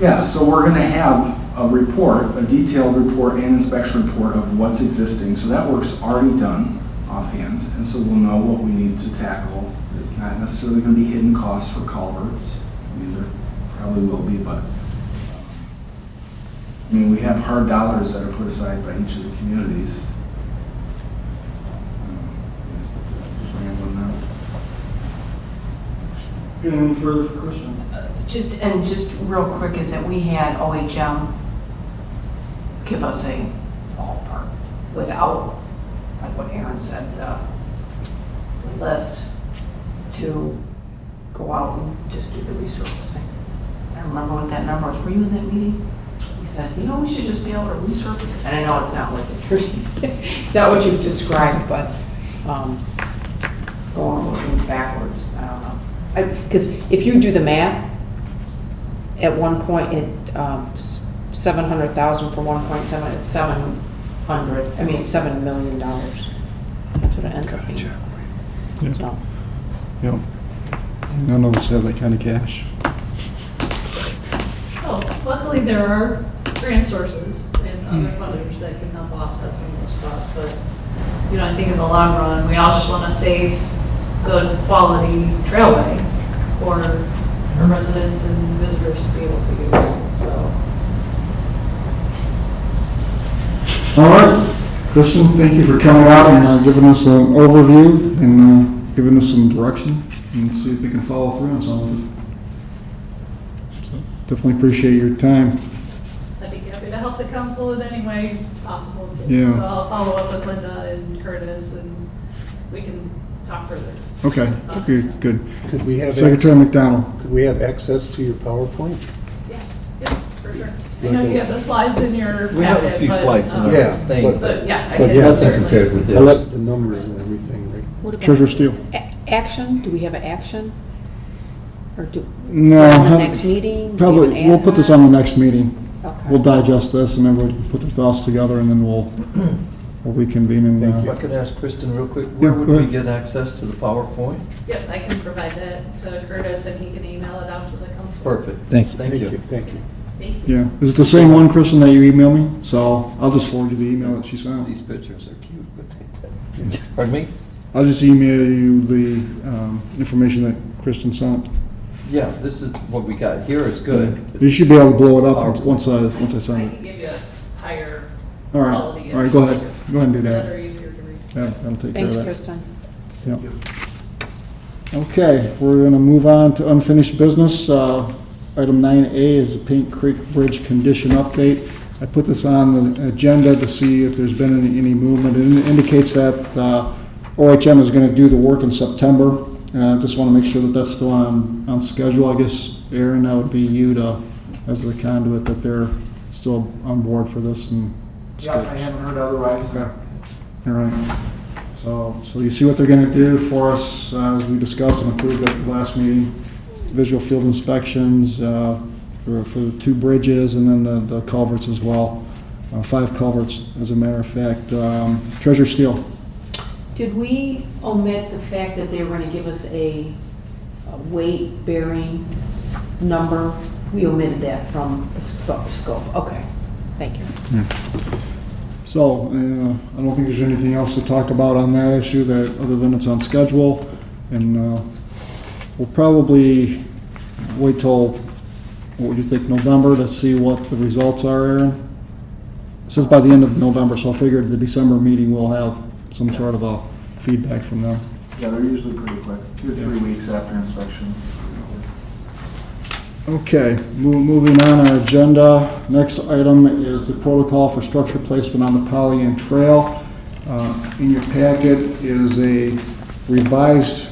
Yeah, so we're gonna have a report, a detailed report and inspection report of what's existing. So that work's already done offhand, and so we'll know what we need to tackle. It's not necessarily gonna be hidden costs for culverts. I mean, there probably will be, but I mean, we have hard dollars that are put aside by each of the communities. I guess that's it. Just rambling now. Anything further for Kristen? Just real quick, is that we had OHM give us a ballpark without, like what Aaron said, the list to go out and just do the resurfacing. I don't remember what that number was. Were you in that meeting? He said, you know, we should just be able to resurface it. And I know it's not like it's not what you've described, but going backwards, I don't know. Because if you do the math, at one point, 700,000 for 1.7, it's 700, I mean, it's $7 million. That's what it ends up being. Yeah. So, Yep. None of us have that kind of cash. So luckily there are grant sources and other funders that can help offset some of those costs, but you know, I think in the long run, we all just want to save good quality trailway for our residents and visitors to be able to use, so. All right, Kristen, thank you for coming out and giving us an overview and giving us some direction and see if we can follow through on some of it. So, definitely appreciate your time. I'd be happy to help the council in any way possible too. Yeah. So I'll follow up with Linda and Curtis and we can talk further. Okay, good. Could we have, Secretary McDonald. could we have access to your PowerPoint? Yes, yeah, for sure. I know you have the slides in your packet. We have a few but, slides in our Yeah, thing. But yeah, I But can yeah, Nothing certainly. compared with I let this. the numbers and everything, right? What about Treasurer Steele. Action? Do we have an action? Or do, No. on the next meeting? Do we have Probably, an we'll ad put this hoc? on the next meeting. Okay. We'll digest this and everybody can put their thoughts together and then we'll reconvene and, Thank If I could ask Kristen real quick, Yeah, where would go we ahead. get access to the PowerPoint? Yep, I can provide that to Curtis and he can email it out to the council. Perfect. Thank you. Thank you. Thank you. Thank you. Yeah, is it the same one, Kristen, that you emailed me? So I'll just forward you the email that she sent. These pictures are cute, but Pardon me? I'll just email you the information that Kristen sent. yeah, this is what we got here is good. You should be able to blow it up once I I send it. can give you a higher All right, quality. all right, go ahead and do That that. are easier to read. That'll take care Thanks, of that. Kristen. Yep. Okay, we're gonna move on to unfinished business. Item 9A is the Paint Creek Bridge condition update. I put this on the agenda to see if there's been any movement. It indicates that OHM is gonna do the work in September. Just wanna make sure that that's still on schedule. I guess, Aaron, that would be you as the conduit, that they're still on board for this and. Yeah, I haven't heard otherwise. Okay. All right. So you see what they're gonna do for us, as we discussed and approved at the last meeting. Visual field inspections, for the 2 bridges and then the culverts as well. 5 culverts, as a matter of fact. Treasure Steel. Did we omit the fact that they were gonna give us a weight-bearing number? We omitted that from the scope. Okay, thank you. So, I don't think there's anything else to talk about on that issue, that, other than it's on schedule. And we'll probably wait till, what would you think, November, to see what the results are, Aaron? It says by the end of November, so I figured the December meeting we'll have some sort of a feedback from them. Yeah, they're usually pretty quick, 2 to 3 weeks after inspection. Okay, moving on our agenda. Next item is the protocol for structure placement on the Pollyant Trail. In your packet is a revised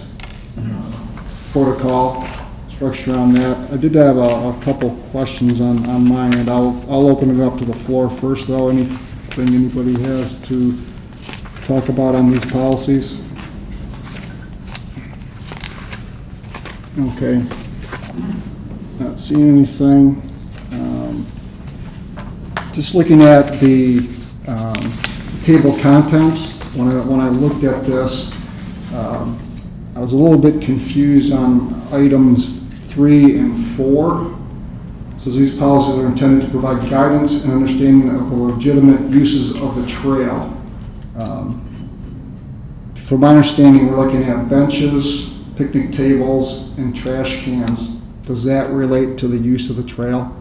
protocol structure on that. I did have a couple questions on mine, and I'll open it up to the floor first, though. Anything anybody has to talk about on these policies? Okay. Not seeing anything. Just looking at the table of contents, when I looked at this, I was a little bit confused on items 3 and 4. So these policies are intended to provide guidance and understanding of the legitimate uses of the trail. From my understanding, we're looking at benches, picnic tables, and trash cans. Does that relate to the use of the trail?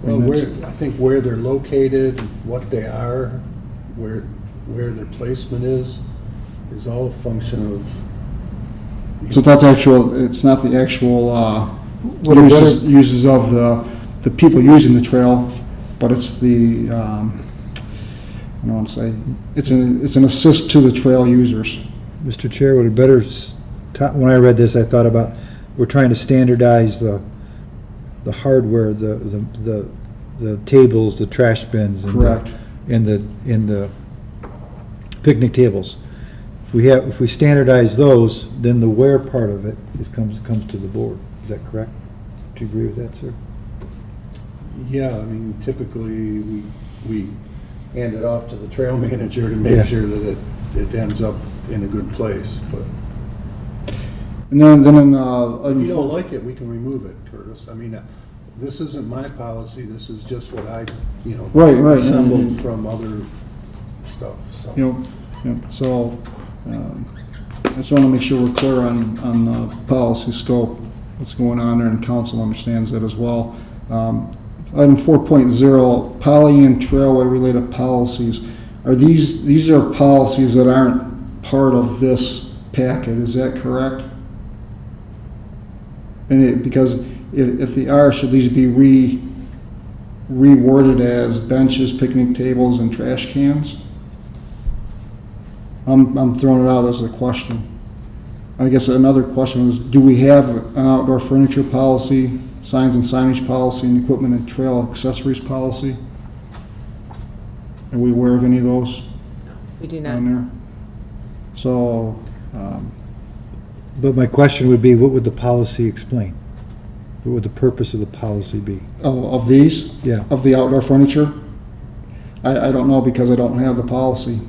Well, I think where they're located, what they are, where their placement is all a function of. So that's it's not the actual uses of the people using the trail, but it's the, I don't want to say, it's an assist to the trail users. Mr. Chair, would it better, when I read this, I thought about, we're trying to standardize the hardware, the tables, the trash bins, and Correct. and the picnic tables. If we standardize those, then the where part of it comes to the board. Is that correct? Do you agree with that, sir? Yeah, I mean, typically, we hand it off to the trail manager to make Yeah. sure that it ends up in a good place, but And then if item you don't 4, like it, we can remove it, Curtis. I mean, this isn't my policy, this is just what I, Right. assembled from other stuff, so. So I just want to make sure we're clear on the policy scope, what's going on there, and council understands that as well. Item 4.0, poly and trailway related policies. These are policies that aren't part of this packet, is that correct? And because if they are, should these be reworded as benches, picnic tables, and trash cans? I'm throwing it out as a question. I guess another question is, do we have an outdoor furniture policy, signs and signage policy, and equipment and trail accessories policy? Are we aware of any of those We do on not. there? So, But my question would be, what would the policy explain? What would the purpose of the policy be? of these? Yeah. Of the outdoor furniture? I don't know, because I don't have the policy.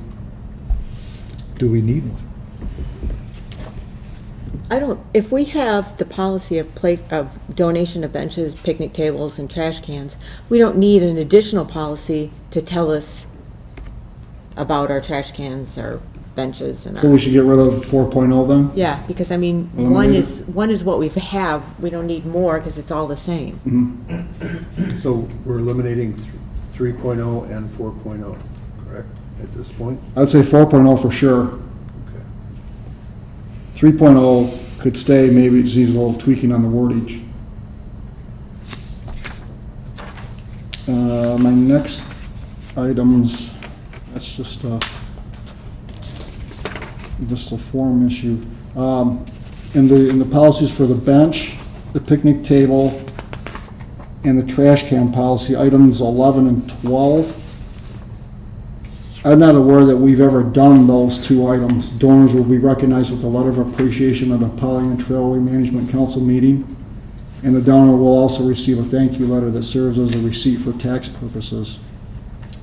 Do we need one? if we have the policy of donation of benches, picnic tables, and trash cans, we don't need an additional policy to tell us about our trash cans, our benches, and So our, we should get rid of 4.0 then? yeah, because I mean, Eliminate one is what we have, we don't need more because it's all the same. So we're eliminating 3.0 and 4.0, correct, at this point? I'd say 4.0 for sure. Okay. 3.0 could stay, maybe it just needs a little tweaking on the wordage. My next items, that's just a form issue. In the policies for the bench, the picnic table, and the trash can policy, items 11 and 12, I'm not aware that we've ever done those two items. Donors will be recognized with a letter of appreciation at a Pollyant Trailway Management Council meeting, and the donor will also receive a thank you letter that serves as a receipt for tax purposes.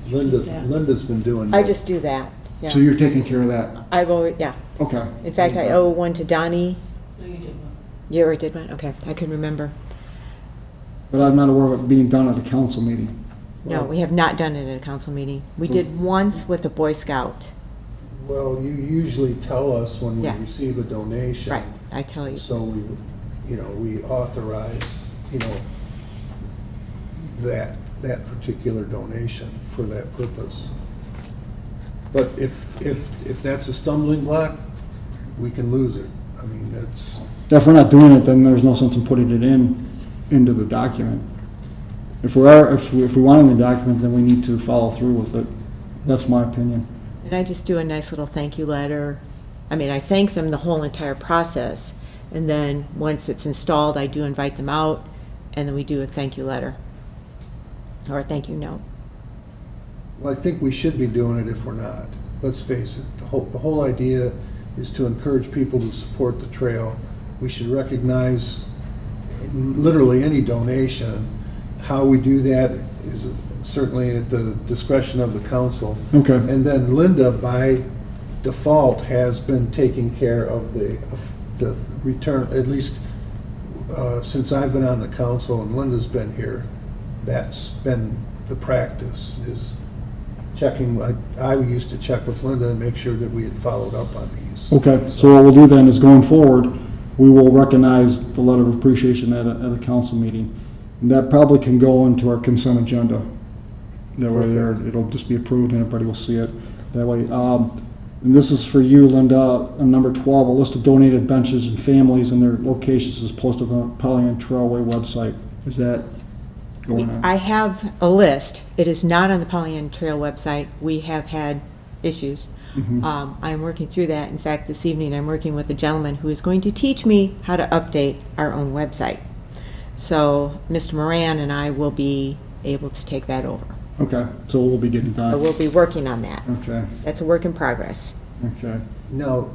Linda's been doing I that. just do that, yeah. So you're taking care of that? I've always, yeah. Okay. In fact, I owe one to Donnie. No, you did one. You already did one? Okay, I couldn't remember. But I'm not aware of it being done at a council meeting. No, we have not done it at a council meeting. We did once with a Boy Scout. Well, you usually tell us when we Yeah. receive a donation. Right, I tell you. So we authorize, that particular donation for that purpose. But if that's a stumbling block, we can lose it. I mean, that's, If we're not doing it, then there's no sense in putting it into the document. If we want it in the document, then we need to follow through with it. That's my opinion. And I just do a nice little thank you letter. I mean, I thank them the whole entire process, and then once it's installed, I do invite them out, and then we do a thank you letter, or a thank you note. well, I think we should be doing it if we're not. Let's face it, the whole idea is to encourage people to support the trail. We should recognize literally any donation. How we do that is certainly at the discretion of the council. Okay. And then Linda, by default, has been taking care of the return, at least since I've been on the council and Linda's been here. That's been the practice, is checking. I used to check with Linda and make sure that we had followed up on these. Okay, so what we'll do then is going forward, we will recognize the letter of appreciation at a council meeting. And that probably can go into our consent agenda. That way there, it'll just be approved and everybody will see it that way. And this is for you, Linda, on number 12, a list of donated benches and families and their locations is posted on the Pollyant Trailway website. Is that going on? I have a list. It is not on the Pollyant Trail website. We have had issues. I'm working through that. In fact, this evening I'm working with a gentleman who is going to teach me how to update our own website. So Mr. Moran and I will be able to take that over. Okay, so we'll be getting So done. we'll be working on that. Okay, That's a work in progress. okay. Now,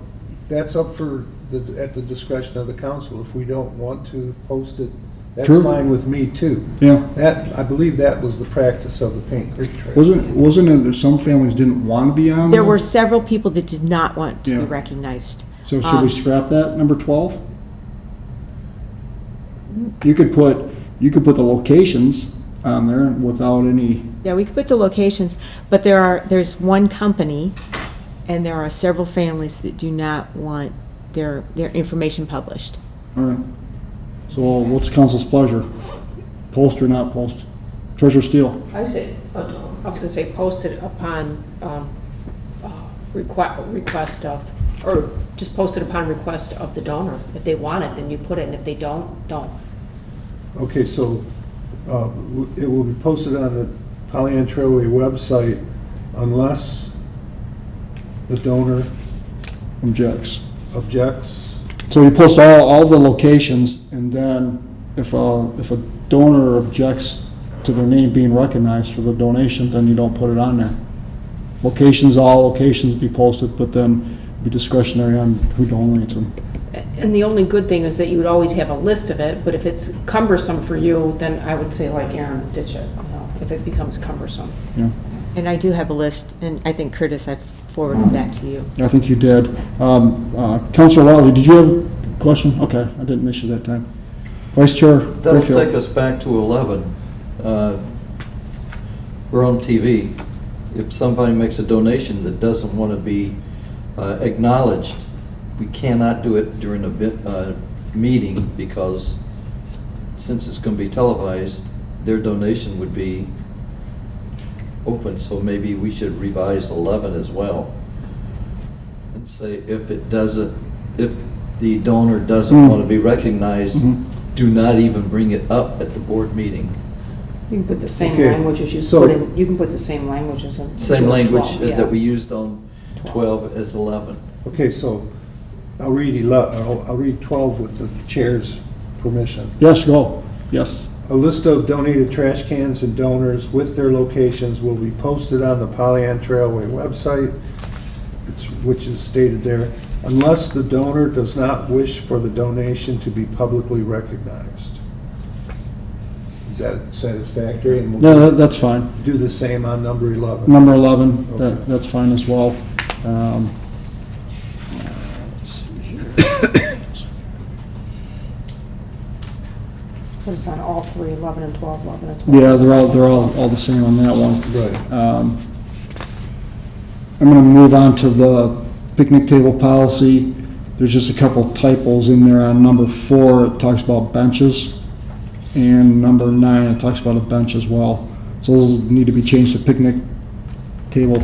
that's up at the discretion of the council. If we don't want to post it, that's True. fine with me too. Yeah. I believe that was the practice of the Paint Creek Trail. Wasn't it that some families didn't want to be on There were several people that did not want to Yeah. be recognized. So should we scrap that, number 12? You could put the locations on there without any, Yeah, we could put the locations, but there's one company, and there are several families that do not want their information published. all right. So what's council's pleasure? Post or not post? Treasurer Steele? I was gonna say posted upon request of, or just posted upon request of the donor. If they want it, then you put it, and if they don't, don't. Okay, so it will be posted on the Pollyant Trailway website unless the donor Objects. objects. So you post all the locations, and then if a donor objects to their name being recognized for the donation, then you don't put it on there. All locations be posted, but then be discretionary on who donates them. And the only good thing is that you would always have a list of it, but if it's cumbersome for you, then I would say like Aaron, ditch it, if it becomes cumbersome. Yeah, And I do have a list, and I think Curtis, I've forwarded that to you. I think you did. Councilor Lawley, did you have question? Okay, I didn't miss you that time. Vice Chair That'll Wakefield. take us back to 11. We're on TV. If somebody makes a donation that doesn't want to be acknowledged, we cannot do it during a meeting, because since it's going to be televised, their donation would be open. So maybe we should revise 11 as well and say if the donor doesn't want to be recognized, do not even bring it up at the board meeting. You can put the same Okay, language as you so- put in, you can put the same language as in. Same language 12, yeah. that we used on 12 as 11. Okay, so I'll read I'll read 12 with the chair's permission. Yes, go. Yes. A list of donated trash cans and donors with their locations will be posted on the Pollyant Trailway website, which is stated there, unless the donor does not wish for the donation to be publicly recognized. Is that satisfactory? And we'll No, that's fine. do the same on number 11. Number 11, Okay. that's fine as well. Let's see here. But it's on all three, 11 and 12, 11 and 12. Yeah, they're all the same on that one. Right. I'm going to move on to the picnic table policy. There's just a couple typos in there on number 4. It talks about benches. And number 9, it talks about a bench as well. So those need to be changed to picnic table.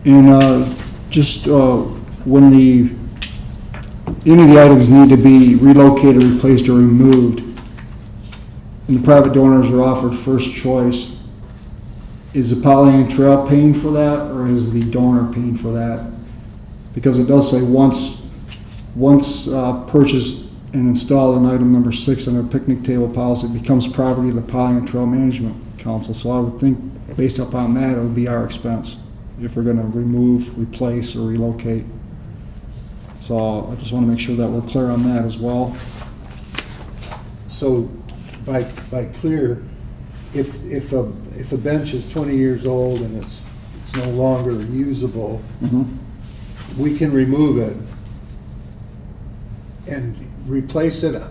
And when any of the items need to be relocated, replaced, or removed, and the private donors are offered first choice, is the Pollyant Trail paying for that, or is the donor paying for that? Because it does say once purchased and installed in item number 6 under picnic table policy, it becomes property of the Pollyant Trail Management Council. So I would think, based upon that, it would be our expense if we're going to remove, replace, or relocate. So I just want to make sure that we're clear on that as well. So by clear, if a bench is 20 years old and it's no longer usable, we can remove it and replace it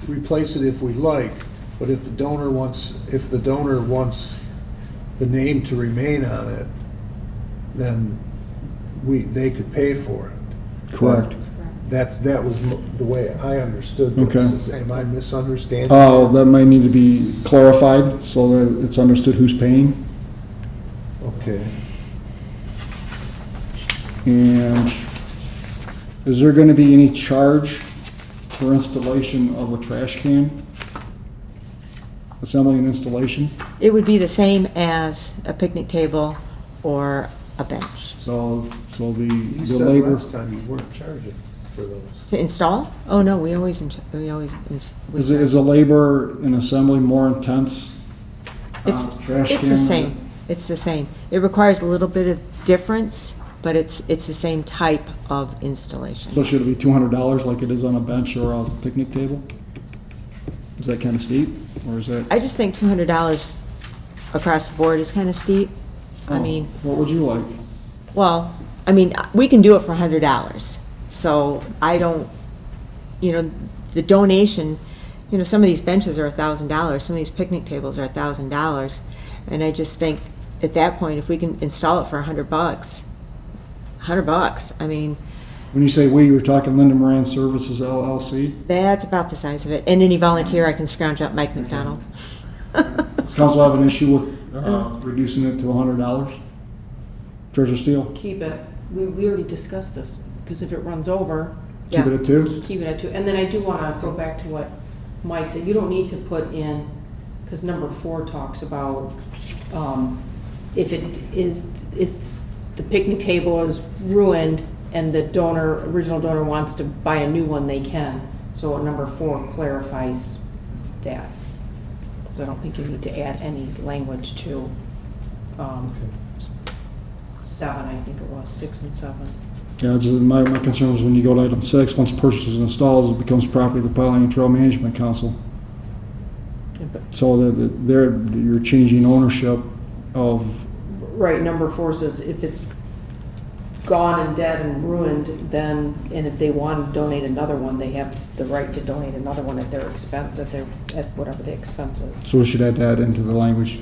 if we like. But if the donor wants the name to remain on it, then they could pay for it. Correct. That was the way I understood this. Okay. Am I misunderstanding? Oh, that might need to be clarified so that it's understood who's paying. Okay. And is there going to be any charge for installation of a trash can? Assembly and installation? It would be the same as a picnic table or a bench. So You the said labor, last time you weren't charging for those. To install? Oh, no, we always. is the labor in assembly more intense? It's Trash the can? same. It's the same. It requires a little bit of difference, but it's the same type of installation. So should it be $200 like it is on a bench or a picnic table? Is that kind of steep, or is that? I just think $200 across the board is kind of steep. I Oh, mean, what would you like? well, I mean, we can do it for $100. So I don't, the donation, some of these benches are $1,000, some of these picnic tables are $1,000. And I just think at that point, if we can install it for $100, $100, I mean, When you say we, you're talking Linda Moran Services LLC? that's about the size of it. And any volunteer, I can scrounge up Mike McDonald. Does council have an issue with reducing it to $100? Treasure Steel? Keep it, we already discussed this, because if it runs over, Keep it Yeah. at 2? keep it at 2. And then I do want to go back to what Mike said, you don't need to put in, because number 4 talks about if the picnic table is ruined and the original donor wants to buy a new one, they can. So number 4 clarifies that. So I don't think you need to add any language to 7, I think it was, 6 and 7. Yeah, my concern was when you go to item 6, once purchased and installed, it becomes property of the Pollyant Trail Management Council. Yeah, but- So you're changing ownership of, Right, number 4 says if it's gone and dead and ruined, then, and if they want to donate another one, they have the right to donate another one at their expense, at whatever the expense is. So we should add that into the language.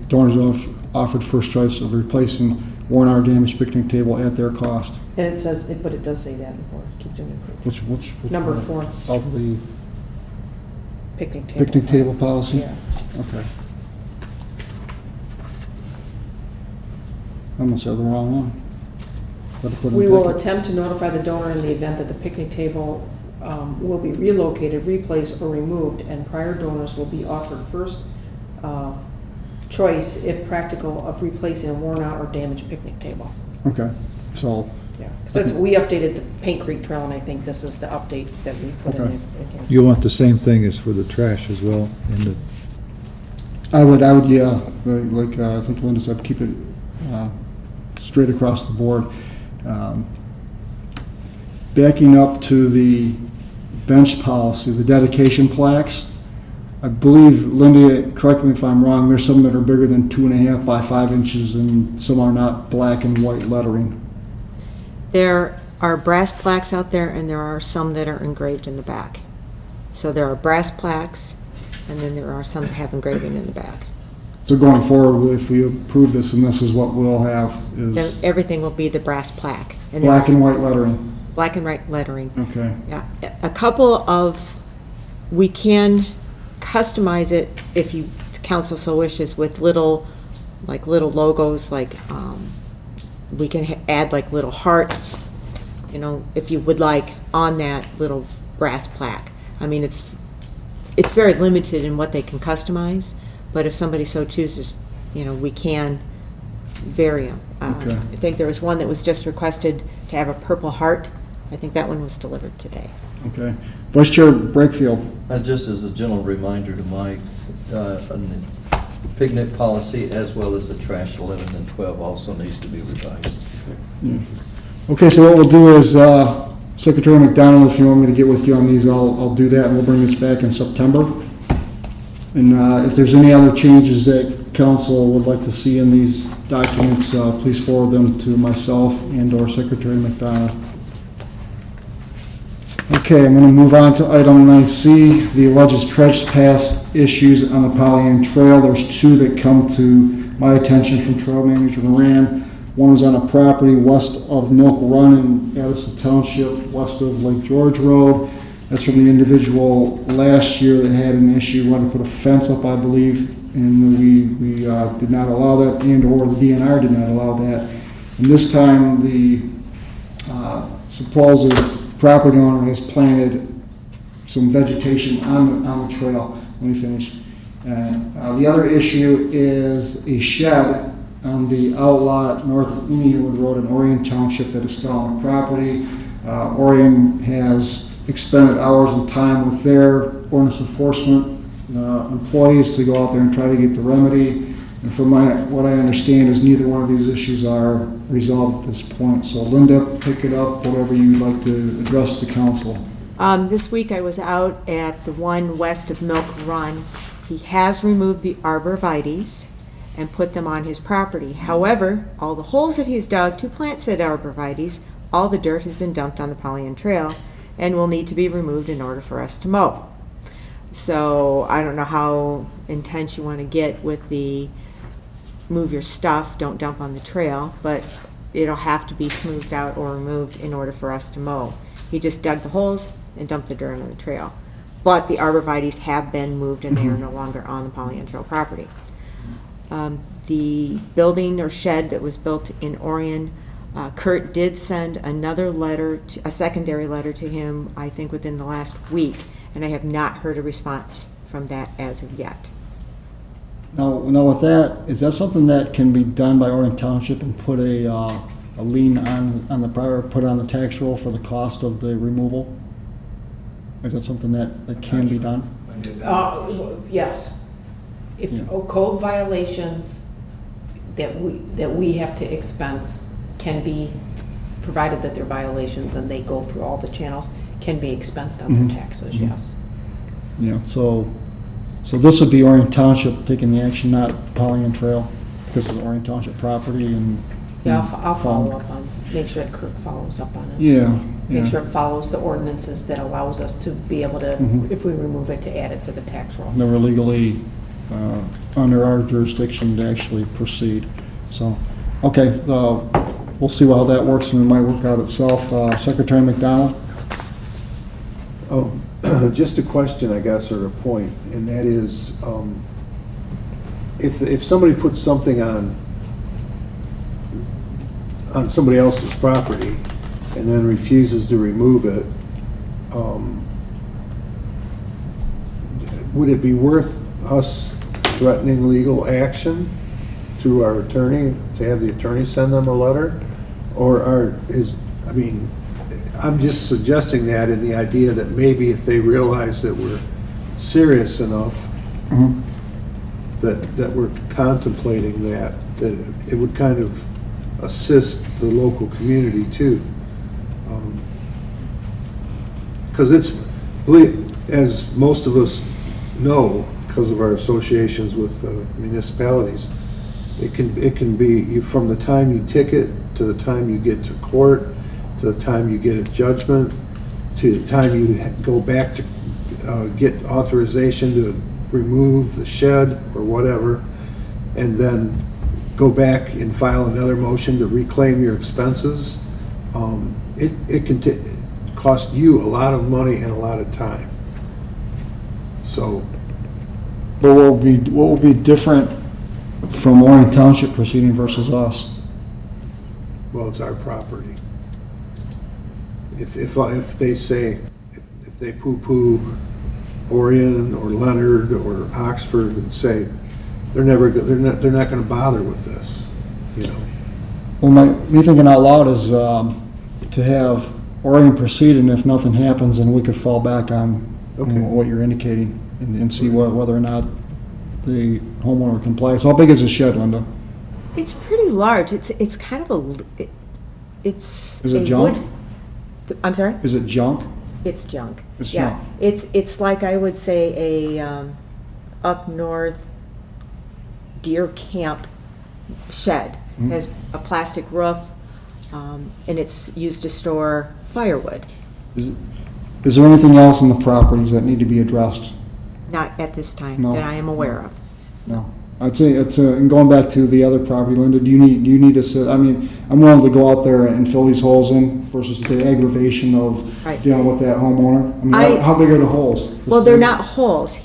Donors offered first choice of replacing worn out or damaged picnic table at their cost. And it says, but it does say that before, keep doing it. Which Number one? 4, Of the picnic table. picnic table policy? Yeah. Okay. I must have the wrong one. Better put it in We will picnic. attempt to notify the donor in the event that the picnic table will be relocated, replaced, or removed, and prior donors will be offered first choice, if practical, of replacing a worn-out or damaged picnic table. Okay, so, Yeah, because we updated the Paint Creek Trail, and I think this is the update that we put in Okay. it again. You want the same thing as for the trash as well, and the I would, yeah, like, I think Linda said, keep it straight across the board. Backing up to the bench policy, the dedication plaques, I believe, Linda, correct me if I'm wrong, there's some that are bigger than 2.5 by 5 inches, and some are not black and white lettering. There are brass plaques out there, and there are some that are engraved in the back. So there are brass plaques, and then there are some that have engraving in the back. So going forward, if we approve this, and this is what we'll have, Then is everything will be the brass plaque. And black there's and white lettering. black and white lettering. Okay. Yeah, a couple of, we can customize it if you, council so wishes, with little logos, like, we can add like little hearts, you know, if you would like, on that little brass plaque. I mean, it's very limited in what they can customize, but if somebody so chooses, you know, we can vary them. Okay. I think there was one that was just requested to have a purple heart. I think that one was delivered today. Okay. Vice Chair Brakefield. Just as a general reminder to Mike, on the picnic policy as well as the trash 11 and 12 also needs to be revised. Okay, so what we'll do is, Secretary McDonald, if you want me to get with you on these, I'll do that, and we'll bring this back in September. And if there's any other changes that council would like to see in these documents, please forward them to myself and/or Secretary McDonald. Okay, I'm going to move on to item 9C, the alleged trespass issues on the Pollyant Trail. There's two that come to my attention from Trail Manager Moran. One is on a property west of Milk Run in Addison Township, west of Lake George Road. That's from the individual last year that had an issue, wanted to put a fence up, I believe, and we did not allow that, and/or the DNR did not allow that. And this time, the supposed property owner has planted some vegetation on the trail. Let me finish. The other issue is a shed on the outlot north of Enywood Road in Orion Township that is still on the property. Orion has expended hours and time with their ordinance enforcement employees to go out there and try to get the remedy. And from what I understand is neither one of these issues are resolved at this point. So Linda, pick it up, whatever you'd like to address the council. This week I was out at the one west of Milk Run. He has removed the arborvitaes and put them on his property. However, all the holes that he's dug to plant said arborvitaes, all the dirt has been dumped on the Pollyant Trail and will need to be removed in order for us to mow. So I don't know how intense you want to get with the move your stuff, don't dump on the trail, but it'll have to be smoothed out or removed in order for us to mow. He just dug the holes and dumped the dirt on the trail. But the arborvitaes have been moved and they are no longer on the Pollyant Trail property. The building or shed that was built in Orion, Kurt did send another letter, a secondary letter to him, I think within the last week, and I have not heard a response from that as of yet. Now with that, is that something that can be done by Orion Township and put a lien on the prior, put on the tax roll for the cost of the removal? Is that something that can be done? Yes. If code violations that we have to expense can be, provided that they're violations and they go through all the channels, can be expensed on their taxes, yes. Yeah, so this would be Orion Township taking the action, not Pollyant Trail, because it's Orion Township property, and Yeah, I'll follow up on, make sure that Kirk follows up on it. Yeah, Make yeah. sure it follows the ordinances that allows us to be able to, Mhm. if we remove it, to add it to the tax roll. They were legally under our jurisdiction to actually proceed. So, okay, we'll see how that works, and it might work out itself. Secretary McDonald? Oh, just a question, I guess, or a point, and that is, if somebody puts something on somebody else's property and then refuses to remove it, would it be worth us threatening legal action through our attorney, to have the attorney send them a letter? Or I'm just suggesting that in the idea that maybe if they realize that we're serious enough, Mhm. that we're contemplating that it would kind of assist the local community too. Because as most of us know, because of our associations with municipalities, it can be from the time you ticket to the time you get to court, to the time you get a judgment, to the time you go back to get authorization to remove the shed or whatever, and then go back and file another motion to reclaim your expenses. It can cost you a lot of money and a lot of time. So, But what will be different from Orion Township proceeding versus us? well, it's our property. If they say, if they poo-poo Orion or Leonard or Oxford and say they're not going to bother with this, you know. Well, me thinking out loud is to have Oregon proceed, and if nothing happens, then we could fall back on Okay. what you're indicating and see whether or not the homeowner complies. How big is the shed, Linda? It's pretty large. It's kind of it's Is it a junk? wood. I'm sorry? Is it junk? It's junk. It's Yeah. junk. It's like, I would say, a up north deer camp shed. Mhm. Has a plastic roof, and it's used to store firewood. Is there anything else in the properties that need to be addressed? Not at this time No. that I am aware of. No. I'd say it's, and going back to the other property, Linda, do you need to, I mean, I'm willing to go out there and fill these holes in versus the aggravation of Right. dealing with that homeowner. I mean, how big are the holes? Well, they're not holes.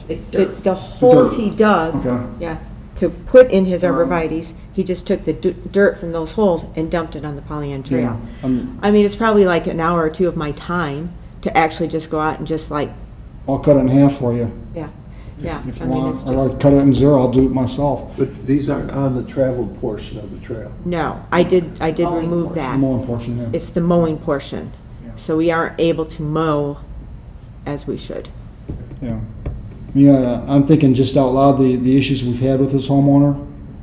The holes he dug, Okay. yeah, to put in his arborvitaes, he just took the dirt from those holes and dumped it on the Pollyant Trail. Yeah. I mean, it's probably like an hour or two of my time to actually just go out and just like, I'll cut it in half for you. yeah, yeah. If I you mean, want, it's or I'll just, cut it in zero, I'll do it myself. But these aren't on the traveled portion of the trail. no, I did Mowing remove portion. that. The mowing portion, yeah. It's the mowing portion. Yeah. So we aren't able to mow as we should. Yeah. Yeah, I'm thinking just out loud, the issues we've had with this homeowner,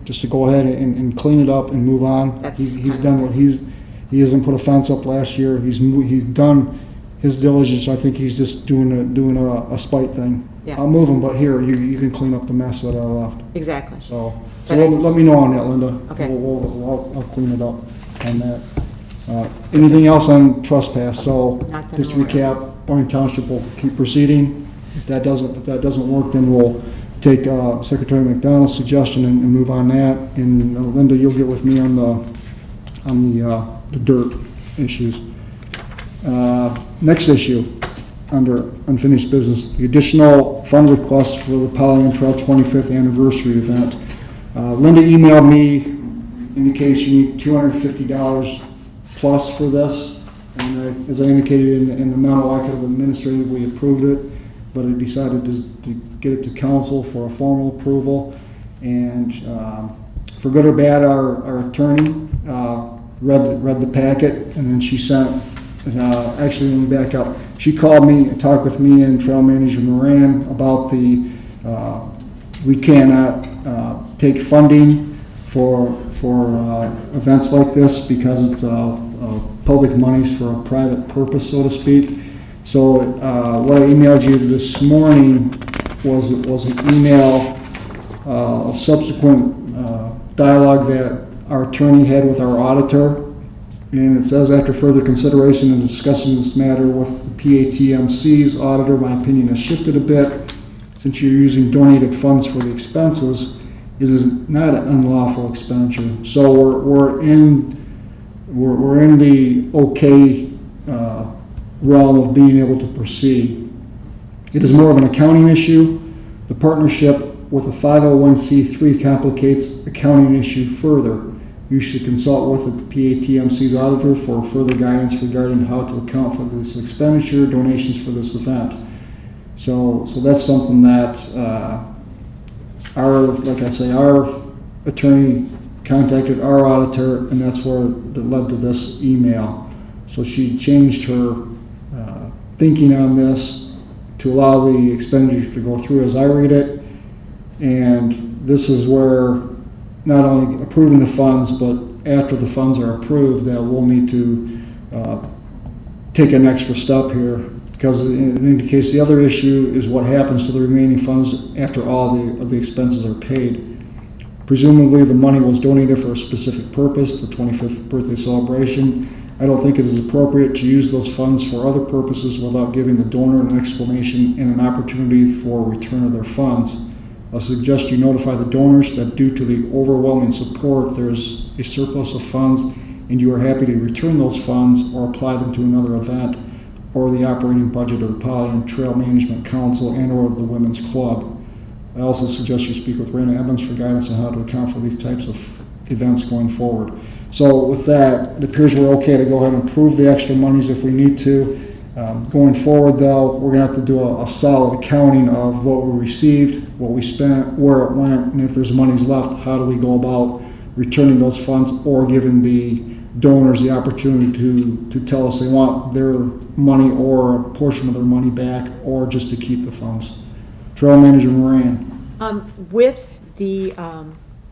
just to go ahead and clean it up and move on. That's He's kind of- done what he hasn't put a fence up last year. He's done his diligence. I think he's just doing a spite thing. Yeah. I'll move him, but here, you can clean up the mess that I left. Exactly. So But I let me know on that, Linda. Okay. I'll clean it up on that. Anything else on trespass? So Not that just I'm aware recap, Orange Township will keep proceeding. If that doesn't work, then we'll take Secretary McDonald's suggestion and move on that. And Linda, you'll get with me on the dirt issues. Next issue, under unfinished business, the additional fund request for the Pollyant Trail 25th anniversary event. Linda emailed me, indicated she need $250 plus for this. And as I indicated in the memo, I could have administratively approved it, but I decided to get it to council for a formal approval. And for good or bad, our attorney read the packet, and then she sent, actually, let me back up. She called me and talked with me and Trail Manager Moran about we cannot take funding for events like this because it's public monies for a private purpose, so to speak. So what I emailed you this morning was an email of subsequent dialogue that our attorney had with our auditor. And it says, after further consideration and discussing this matter with the PATMC's auditor, my opinion has shifted a bit. Since you're using donated funds for the expenses, it is not an unlawful expenditure. So we're in the okay realm of being able to proceed. It is more of an accounting issue. The partnership with a 501c3 complicates accounting issue further. You should consult with the PATMC's auditor for further guidance regarding how to account for this expenditure, donations for this event. So that's something that our attorney contacted our auditor, and that's where it led to this email. So she changed her thinking on this to allow the expenditure to go through as I read it. And this is where not only approving the funds, but after the funds are approved, that we'll need to take an extra step here, because it indicates the other issue is what happens to the remaining funds after all of the expenses are paid. Presumably the money was donated for a specific purpose, the 25th birthday celebration. I don't think it is appropriate to use those funds for other purposes without giving the donor an explanation and an opportunity for return of their funds. I suggest you notify the donors that due to the overwhelming support, there is a surplus of funds and you are happy to return those funds or apply them to another event or the operating budget of the Pollyant Trail Management Council and or the Women's Club. I also suggest you speak with Raina Evans for guidance on how to account for these types of events going forward. So with that, it appears we're okay to go ahead and approve the extra monies if we need to. Going forward, though, we're going to have to do a solid accounting of what we received, what we spent, where it went, and if there's monies left, how do we go about returning those funds or giving the donors the opportunity to tell us they want their money or a portion of their money back, or just to keep the funds. Trail Manager Moran. With the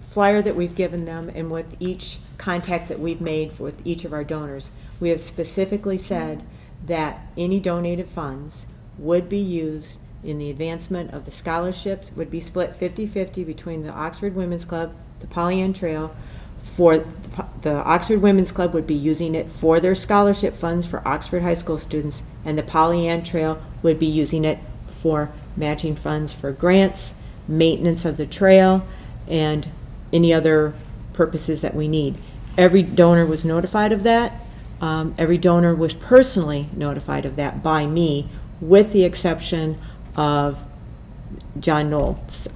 flyer that we've given them and with each contact that we've made with each of our donors, we have specifically said that any donated funds would be used in the advancement of the scholarships, would be split 50-50 between the Oxford Women's Club, the Pollyant Trail. For the Oxford Women's Club would be using it for their scholarship funds for Oxford High School students, and the Pollyant Trail would be using it for matching funds for grants, maintenance of the trail, and any other purposes that we need. Every donor was notified of that. Every donor was personally notified of that by me, with the exception of John Knoll's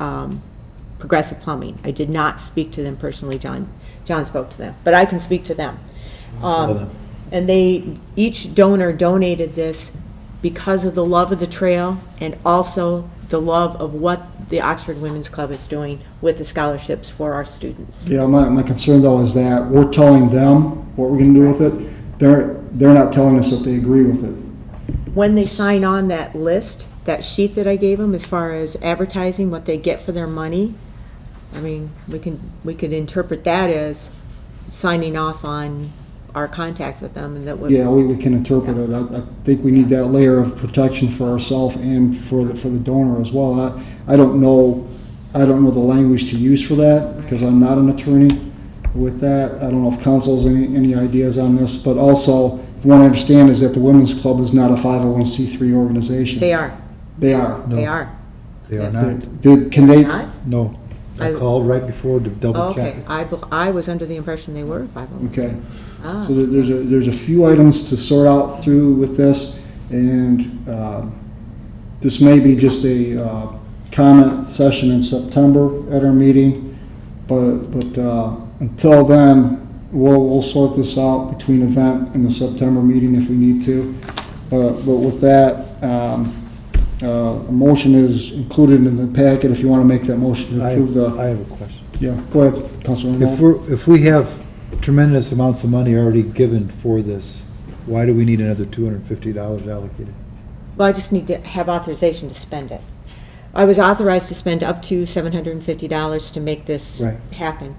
Progressive Plumbing. I did not speak to them personally. John spoke to them, but I can speak to them. And each donor donated this because of the love of the trail and also the love of what the Oxford Women's Club is doing with the scholarships for our students. Yeah, my concern though is that we're telling them what we're going to do with it. They're not telling us that they agree with it. When they sign on that list, that sheet that I gave them as far as advertising what they get for their money, I mean, we could interpret that as signing off on our contact with them, and that would. Yeah, we can interpret it. I think we need that layer of protection for ourselves and for the donor as well. I don't know the language to use for that because I'm not an attorney. With that, I don't know if council has any ideas on this, but also what I understand is that the Women's Club is not a 501c3 organization. They are. They are. No. They are. They are Yes. not. Can they? Not? No. I called right before to double check. Okay, I was under the impression they were 501c3. Okay. Ah. So there's a few items to sort out through with this, and this may be just a comment session in September at our meeting, but until then, we'll sort this out between event and the September meeting if we need to. But with that, a motion is included in the packet if you want to make that motion to approve the. I have a question. Yeah, go ahead, Councilor. If we have tremendous amounts of money already given for this, why do we need another $250 allocated? Well, I just need to have authorization to spend it. I was authorized to spend up to $750 to make this Right. happen.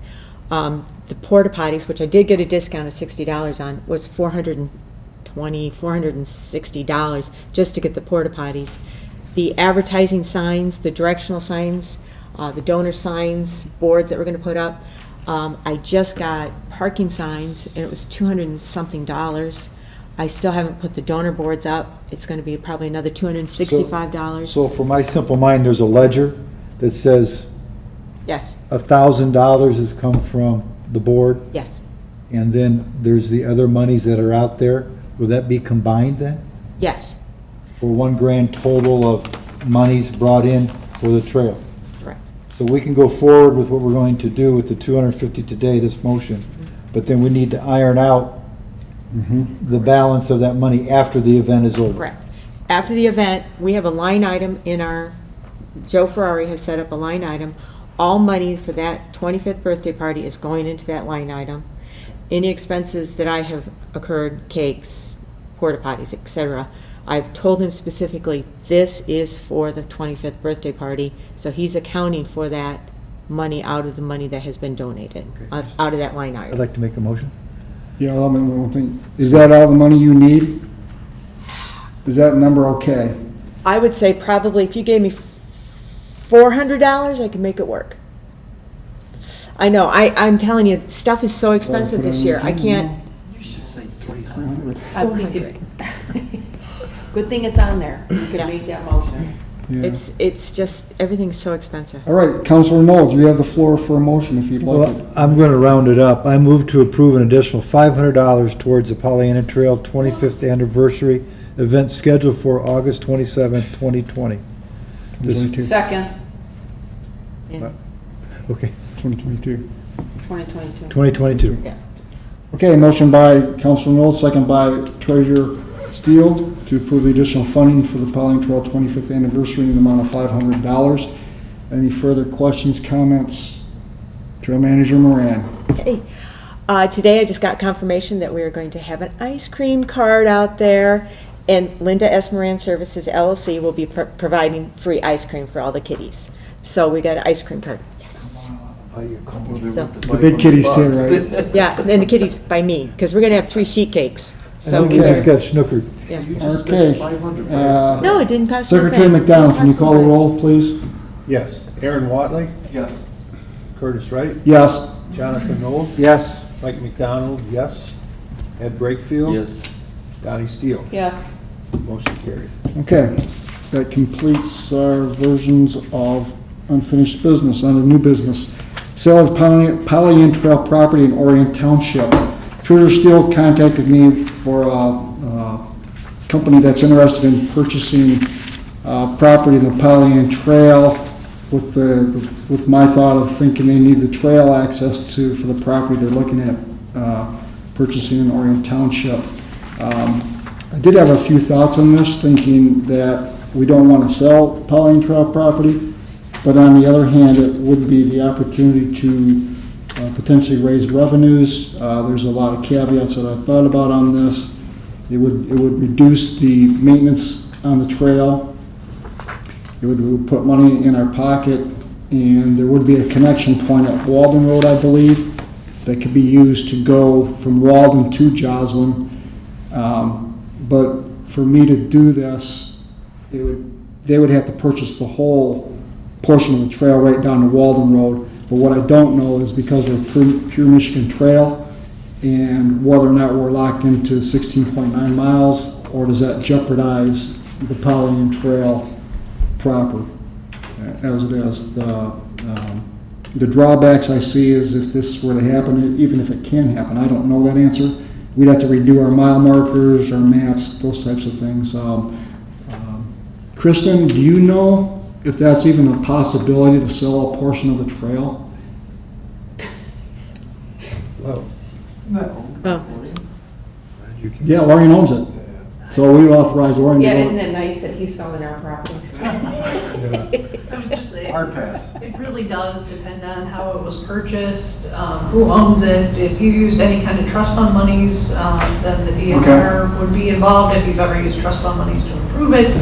The porta potties, which I did get a discount of $60 on, was $460 just to get the porta potties. The advertising signs, the directional signs, the donor signs, boards that we're going to put up, I just got parking signs, and it was $200 and something. I still haven't put the donor boards up. It's gonna be probably another $265. So for my simple mind, there's a ledger that says Yes, $1,000 has come from the board, yes, and then there's the other monies that are out there. Will that be combined then? yes, For one grand total of monies brought in for the trail? correct. So we can go forward with what we're going to do with the 250 today, this motion, but then we need to iron out the balance of that money after the event is over. Correct. After the event, we have a line item in our, Joe Ferrari has set up a line item. All money for that 25th birthday party is going into that line item. Any expenses that I have occurred, cakes, porta potties, etc., I've told him specifically, this is for the 25th birthday party, so he's accounting for that money out of the money that has been donated, out of that line I'd item. like to make a motion. Yeah, I mean, one thing, is that all the money you need? Is that number okay? I would say probably if you gave me $400, I could make it work. I know, I'm telling you, stuff is so expensive this year, I can't. You should say 300. I think it- Good thing it's on there. You Yeah. can make that motion. Yeah. It's just, everything's so expensive. All right, Counselor Knowles, you have the floor for a motion if you'd like it. Well, I'm going to round it up. I move to approve an additional $500 towards the Pollyanna Trail 25th anniversary event scheduled for August 27th, 2020. This- 2022. Second, Okay, 2022. 2022. 2022. Yeah. Okay, motion by Counselor Knowles, second by Treasurer Steele to approve the additional funding for the Pollyanna Trail 25th anniversary in the amount of $500. Any further questions, comments? Trail Manager Moran. Hey, today I just got confirmation that we are going to have an ice cream cart out there, and Linda S. Moran Services LLC will be providing free ice cream for all the kiddies. So we got an ice cream cart. Yes. The big kitties too, right? Yeah, and then the kiddies by me, because we're going to have 3 sheet cakes. So, And the kids got snookered. yeah. Okay. No, it didn't cost Secretary nothing. McDonald, can you It didn't call the cost roll, please? Yes. Aaron Watley, Yes. Curtis Wright, Yes. Jonathan Knoll, Yes. Mike McDonald, yes. Ed Brakefield. Yes. Donnie Steele. Yes. Motion carried. Okay, that completes our versions of unfinished business. On to new business. Sale of Pollyanna Trail property in Orient Township. Treasurer Steele contacted me for a company that's interested in purchasing property in the Pollyanna Trail with my thought of thinking they need the trail access for the property they're looking at purchasing in Orient Township. I did have a few thoughts on this, thinking that we don't want to sell Pollyanna Trail property, but on the other hand, it would be the opportunity to potentially raise revenues. There's a lot of caveats that I thought about on this. It would reduce the maintenance on the trail. It would put money in our pocket, and there would be a connection point at Walden Road, I believe, that could be used to go from Walden to Joslin. But for me to do this, they would have to purchase the whole portion of the trail right down to Walden Road. But what I don't know is because we're pure Michigan Trail, and whether or not we're locked into 16.9 miles, or does that jeopardize the Pollyanna Trail proper as it is. The drawbacks I see is if this were to happen, even if it can happen, I don't know that answer. We'd have to redo our mile markers, our maps, those types of things. Kristen, do you know if that's even a possibility to sell a portion of the trail? Well, Oh. Yeah, Orion owns it. So we would authorize Orion to Yeah, go. isn't it nice that he's selling our property? I was just, Hard pass. it really does depend on how it was purchased, who owns it. If you used any kind of trust fund monies, then the DNR would be involved. If you've ever used trust fund monies to improve it,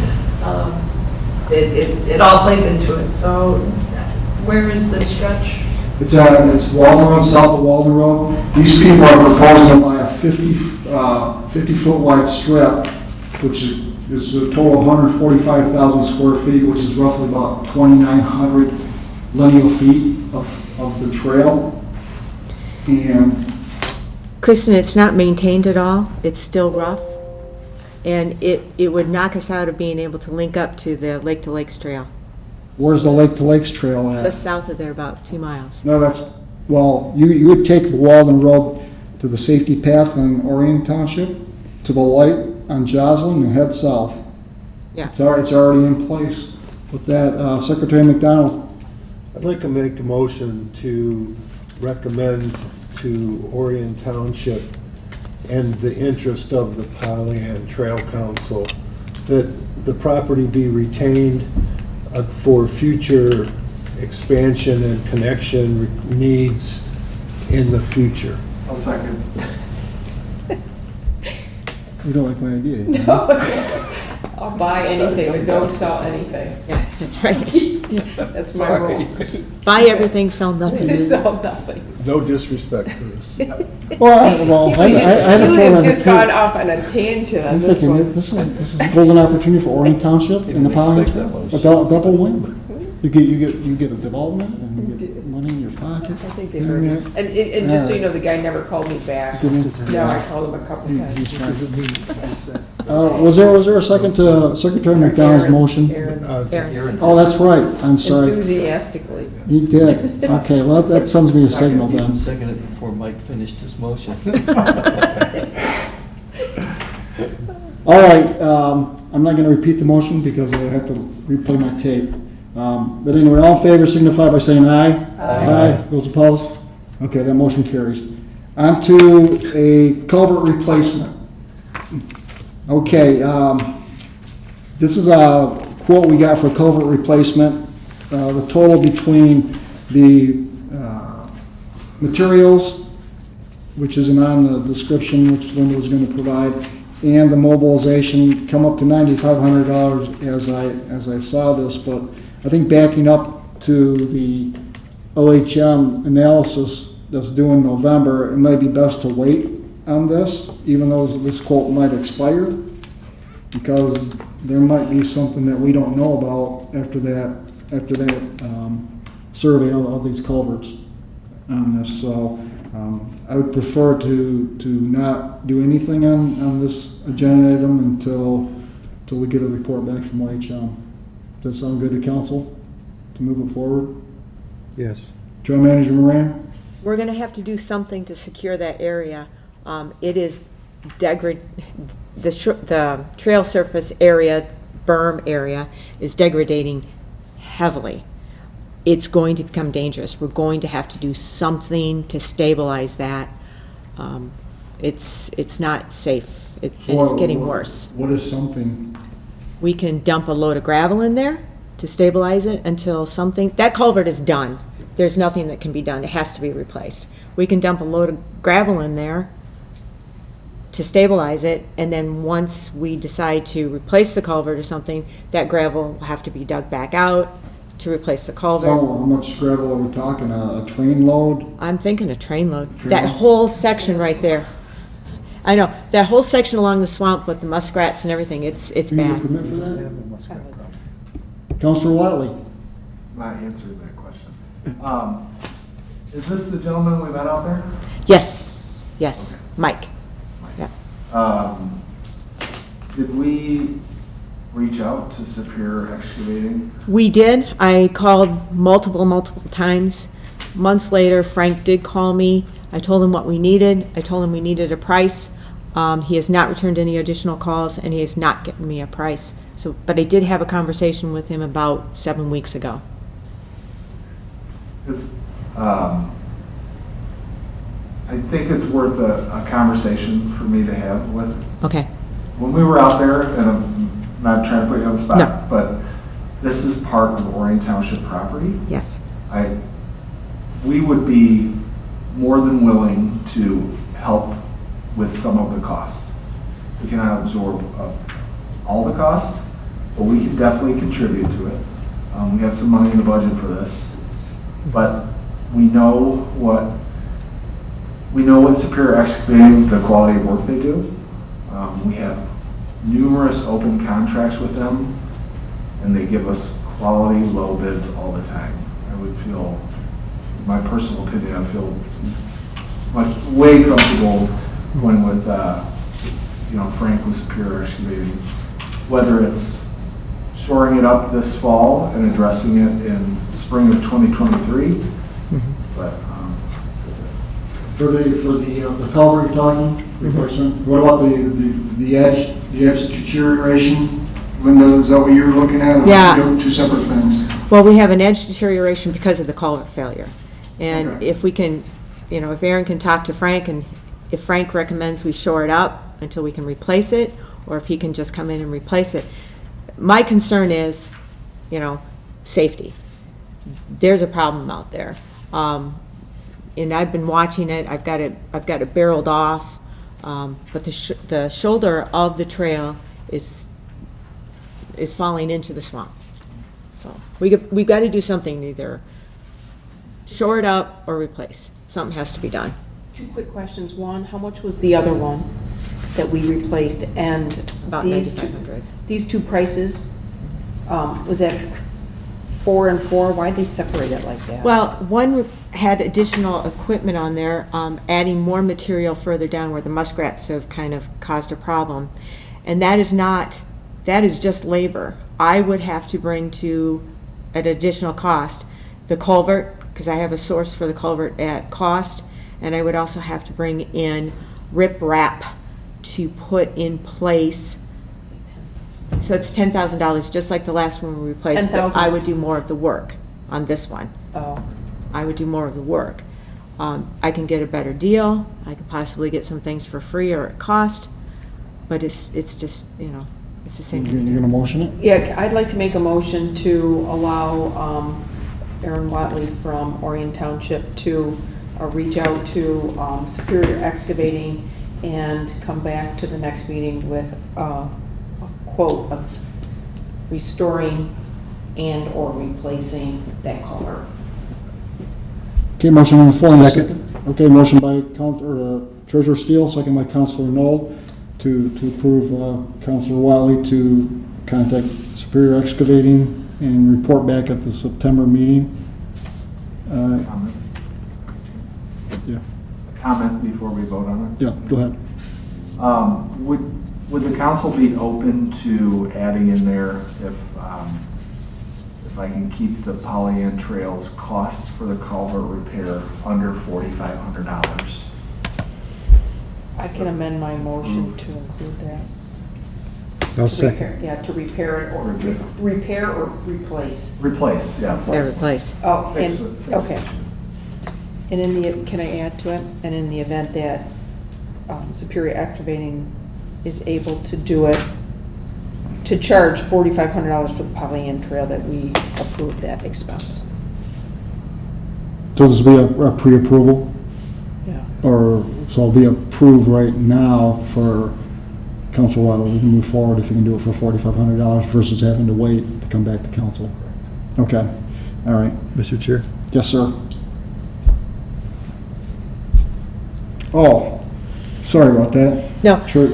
it all plays into it. So where is this stretch? It's Walden Road, south of Walden Road. These people are proposing to buy a 50-foot wide strip, which is a total of 145,000 square feet, which is roughly about 2,900 lineal feet of the trail. And Kristen, it's not maintained at all. It's still rough. And it would knock us out of being able to link up to the Lake to Lakes Trail. where's the Lake to Lakes Trail at? Just south of there, about 2 miles. No, well, you would take the Walden Road to the safety path in Orion Township, to the light on Joslin, and head south. Yeah. It's already in place. With that, Secretary McDonald. I'd like to make a motion to recommend to Orion Township and the interest of the Pollyant Trail Council that the property be retained for future expansion and connection needs in the future. I'll second. You don't like my idea. I'll buy anything, but don't sell anything. Yeah, that's right. That's my rule. Buy everything, sell nothing. Sell nothing. No disrespect, Bruce. Well, I had a You thought have on just the gone tape. off on a tangent I'm on this thinking, one. this is a golden opportunity for Orion Township and the Pollyant Trail. A double win. You get a development and you get money in your pocket. I think they heard it. And just so you know, the guy never called me back. No, I called him a couple times. Was there a second to Secretary McDonald's motion? Aaron. Oh, that's right, I'm sorry. Enthusiastically. He did. Okay, well, that sends me a signal You then. can second it before Mike finished his motion. All right, I'm not gonna repeat the motion because I have to replay my tape. But anyway, all in favor signify by saying aye. Aye. Those opposed? Okay, that motion carries. On to a culvert replacement. Okay, this is a quote we got for culvert replacement. The total between the materials, which isn't on the description, which Linda was going to provide, and the mobilization come up to $9,500 as I saw this. But I think backing up to the OHM analysis that's due in November, it might be best to wait on this, even though this quote might expire, because there might be something that we don't know about after that survey of these culverts on this. So I would prefer to not do anything on this agenda item until we get a report back from OHM. Does that sound good to council to move it forward? Yes. General Manager Moran? We're gonna have to do something to secure that area. It is the trail surface area, berm area, is degrading heavily. It's going to become dangerous. We're going to have to do something to stabilize that. It's not safe. It's getting worse. What is something? We can dump a load of gravel in there to stabilize it until that culvert is done. There's nothing that can be done. It has to be replaced. We can dump a load of gravel in there to stabilize it, and then once we decide to replace the culvert or something, that gravel will have to be dug back out to replace the culvert. How much gravel are we talking? A train load? I'm thinking a train load. That whole section right there. I know, that whole section along the swamp with the muskrats and everything, it's Do you need a bad. permit for that? Councilor Watley? Not answering that question. Is this the gentleman we met out there? Yes, Okay. Mike. Yeah. Did we reach out to Superior Excavating? We did. I called multiple times. Months later, Frank did call me. I told him what we needed. I told him we needed a price. He has not returned any additional calls, and he has not given me a price. But I did have a conversation with him about 7 weeks ago. I think it's worth a conversation for me to have with. Okay. When we were out there, and I'm not trying to put you on the spot, No. but this is part of Orion Township property. Yes. We would be more than willing to help with some of the cost. We cannot absorb all the cost, but we can definitely contribute to it. We have some money in the budget for this, but we know what Superior Excavating, the quality of work they do. We have numerous open contracts with them, and they give us quality low bids all the time. I would feel, my personal opinion, I feel way comfortable going with, Frank with Superior Excavating. Whether it's shoring it up this fall and addressing it in spring of 2023, but, that's it. For the culvert you're talking, replacement, what about the edge deterioration? Linda, is that what you're looking at? Or Yeah. Two separate things. Well, we have an edge deterioration because of the culvert failure. And Okay. if we can, if Aaron can talk to Frank, and if Frank recommends we shore it up until we can replace it, or if he can just come in and replace it. My concern is, safety. There's a problem out there. And I've been watching it, I've got it barreled off, but the shoulder of the trail is falling into the swamp. So we've got to do something, either shore it up or replace. Something has to be done. 2 quick questions. One, how much was the other one that we replaced? And About these $9,500. These two prices, was that 4 and 4? Why'd they separate it like that? Well, one had additional equipment on there, adding more material further down where the muskrats have kind of caused a problem. And that is just labor. I would have to bring to, at additional cost, the culvert, because I have a source for the culvert at cost, and I would also have to bring in riprap to put in place. So it's $10,000, just like the last one we replaced. but 10,000. I would do more of the work on this one. Oh, I would do more of the work. I can get a better deal. I could possibly get some things for free or at cost, but it's just, it's the same. You're gonna motion it? yeah, I'd like to make a motion to allow Aaron Watley from Orion Township to reach out to Superior Excavating and come back to the next meeting with a quote of restoring and or replacing that culvert. Okay, motion on the floor. Okay, motion by Treasurer Steele, second by Councilor Knoll to approve Councilor Wiley to contact Superior Excavating and report back at the September meeting. Comment? Yeah, Comment before we vote on it? yeah, go ahead. Would the council be open to adding in there if I can keep the Pollyant Trails cost for the culvert repair under $4,500? I can amend my motion to include that. I'll Yeah, to repair it or repair or replace. Replace, yeah. Yeah, replace. Oh, Fix and, it, fix okay. it. And can I add to it? And in the event that Superior Excavating is able to do it, to charge $4,500 for the Pollyant Trail, that we approve that expense. So this will be a pre-approval? Yeah. Or, so it'll be approved right now for Council Waddle, we can move forward if you can do it for $4,500 versus having to wait to come back to council. Okay, all right. Mr. Chair? Yes, sir. Oh, sorry about that. No, Sure.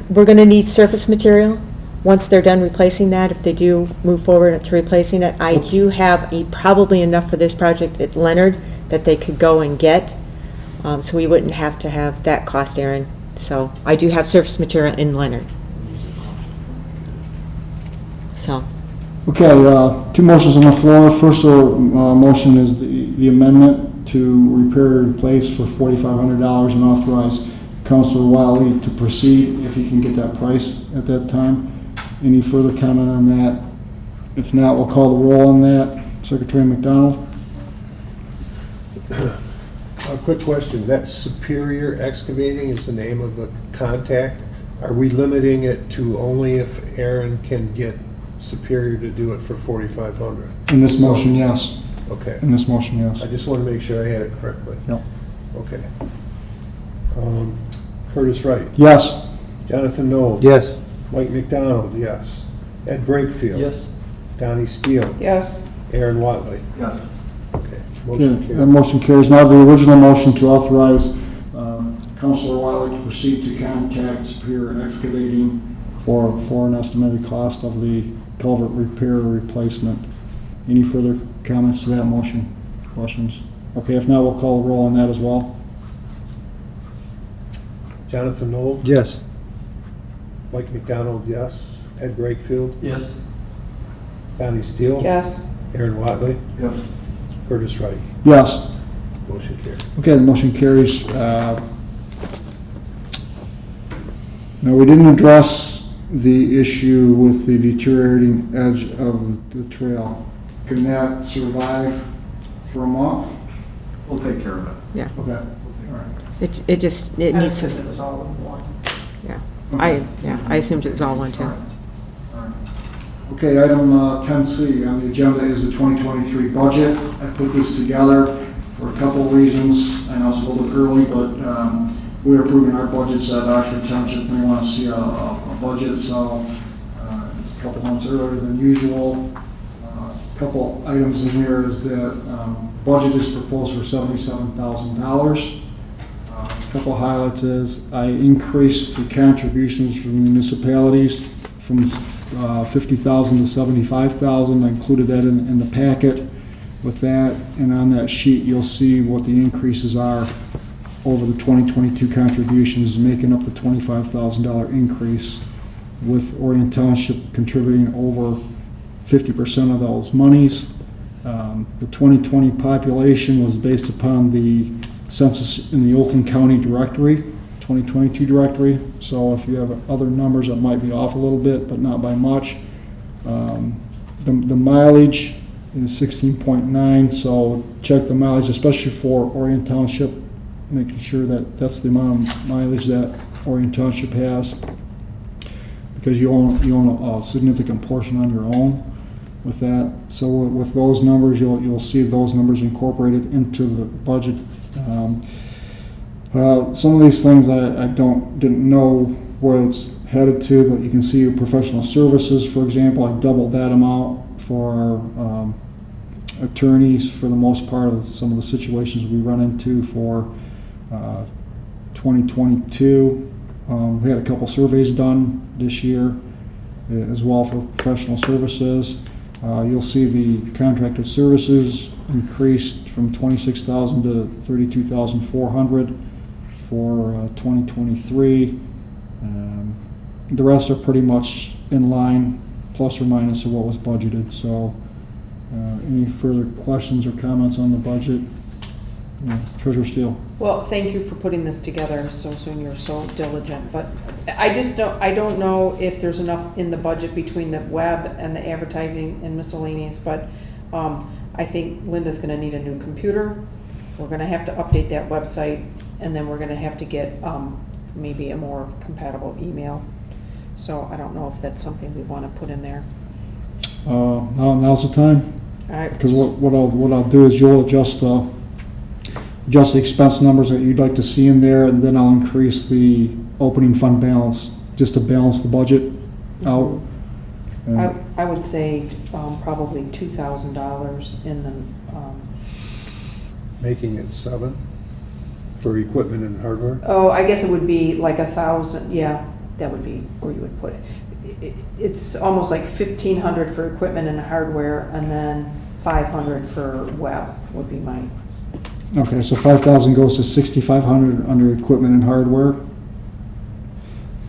we're gonna need surface material. Once they're done replacing that, if they do move forward to replacing it, I do have probably enough for this project at Leonard that they could go and get. So we wouldn't have to have that cost, Aaron. So I do have surface material in Leonard. So, Okay, 2 motions on the floor. First motion is the amendment to repair and replace for $4,500 and authorize Councilor Wiley to proceed if he can get that price at that time. Any further comment on that? If not, we'll call the roll on that. Secretary McDonald? A quick question, that Superior Excavating is the name of the contact? Are we limiting it to only if Aaron can get Superior to do it for $4,500? In this motion, yes. Okay, In this motion, yes. I just want to make sure I had it correctly. Yep. Okay. Curtis Wright, Yes. Jonathan Knoll. Yes. Mike McDonald, yes. Ed Brakefield. Yes? Donnie Steele. Yes. Aaron Watley. Yes. Okay. Okay, Motion that carried. motion carries. Now the original motion to authorize Councilor Wiley to proceed to contact Superior Excavating for an estimated cost of the culvert repair or replacement. Any further comments to that motion? Questions? Okay, if not, we'll call the roll on that as well. Jonathan Knoll, Yes. Mike McDonald, yes. Ed Brakefield, Yes. Donnie Steele. Yes. Aaron Watley, Yes. Curtis Wright. Yes. Motion carried. Okay, the motion carries. Now, we didn't address the issue with the deteriorating edge of the trail. Can that survive for a month? We'll take care of it. Yeah, Okay, all right. it just, it I needs to, assumed it was all in one. yeah, I assumed it was all one too. All right. Okay, item 10C on the agenda is the 2023 budget. I put this together for a couple of reasons. I know it's a little bit early, but we're approving our budgets at Oxford Township. We want to see a budget, so it's a couple months earlier than usual. A couple items in there is that budget is proposed for $77,000. A couple highlights is I increased the contributions from municipalities from 50,000 to 75,000. I included that in the packet with that, and on that sheet you'll see what the increases are over the 2022 contributions, making up the $25,000 increase, with Orient Township contributing over 50% of those monies. The 2020 population was based upon the census in the Oakland County directory, 2022 directory. So if you have other numbers that might be off a little bit, but not by much. The mileage is 16.9, so check the mileage, especially for Orient Township, making sure that that's the amount of mileage that Orient Township has, because you own a significant portion on your own with that. So with those numbers, you'll see those numbers incorporated into the budget. Some of these things I didn't know where it's headed to, but you can see your professional services, for example. I doubled that amount for our attorneys for the most part of some of the situations we run into for 2022. We had a couple surveys done this year as well for professional services. You'll see the contracted services increased from 26,000 to 32,400 for 2023. The rest are pretty much in line, plus or minus of what was budgeted. So any further questions or comments on the budget? Treasurer Steele. Well, thank you for putting this together so soon. You're so diligent, but I don't know if there's enough in the budget between the web and the advertising and miscellaneous, but I think Linda's gonna need a new computer. We're gonna have to update that website, and then we're gonna have to get maybe a more compatible email. So I don't know if that's something we wanna put in there. Now's the time. All right. Because what I'll do is you'll adjust the expense numbers that you'd like to see in there, and then I'll increase the opening fund balance, just to balance the budget out. I would say probably $2,000 in the, Making it 7 for equipment and hardware. oh, I guess it would be like 1,000, yeah, that would be where you would put it. It's almost like 1,500 for equipment and hardware, and then 500 for web would be my, Okay, so 5,000 goes to 6,500 under equipment and hardware.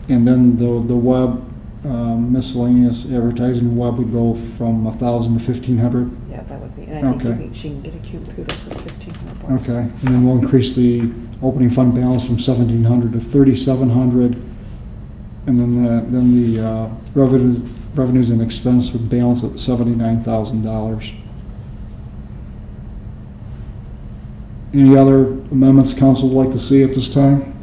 And then the web, miscellaneous advertising web would go from 1,000 to 1,500. yeah, that would be, and I think Okay. she can get a computer for $1,500. Okay, and then we'll increase the opening fund balance from 1,700 to 3,700. And then the revenues and expense would balance at $79,000. Any other amendments council would like to see at this time?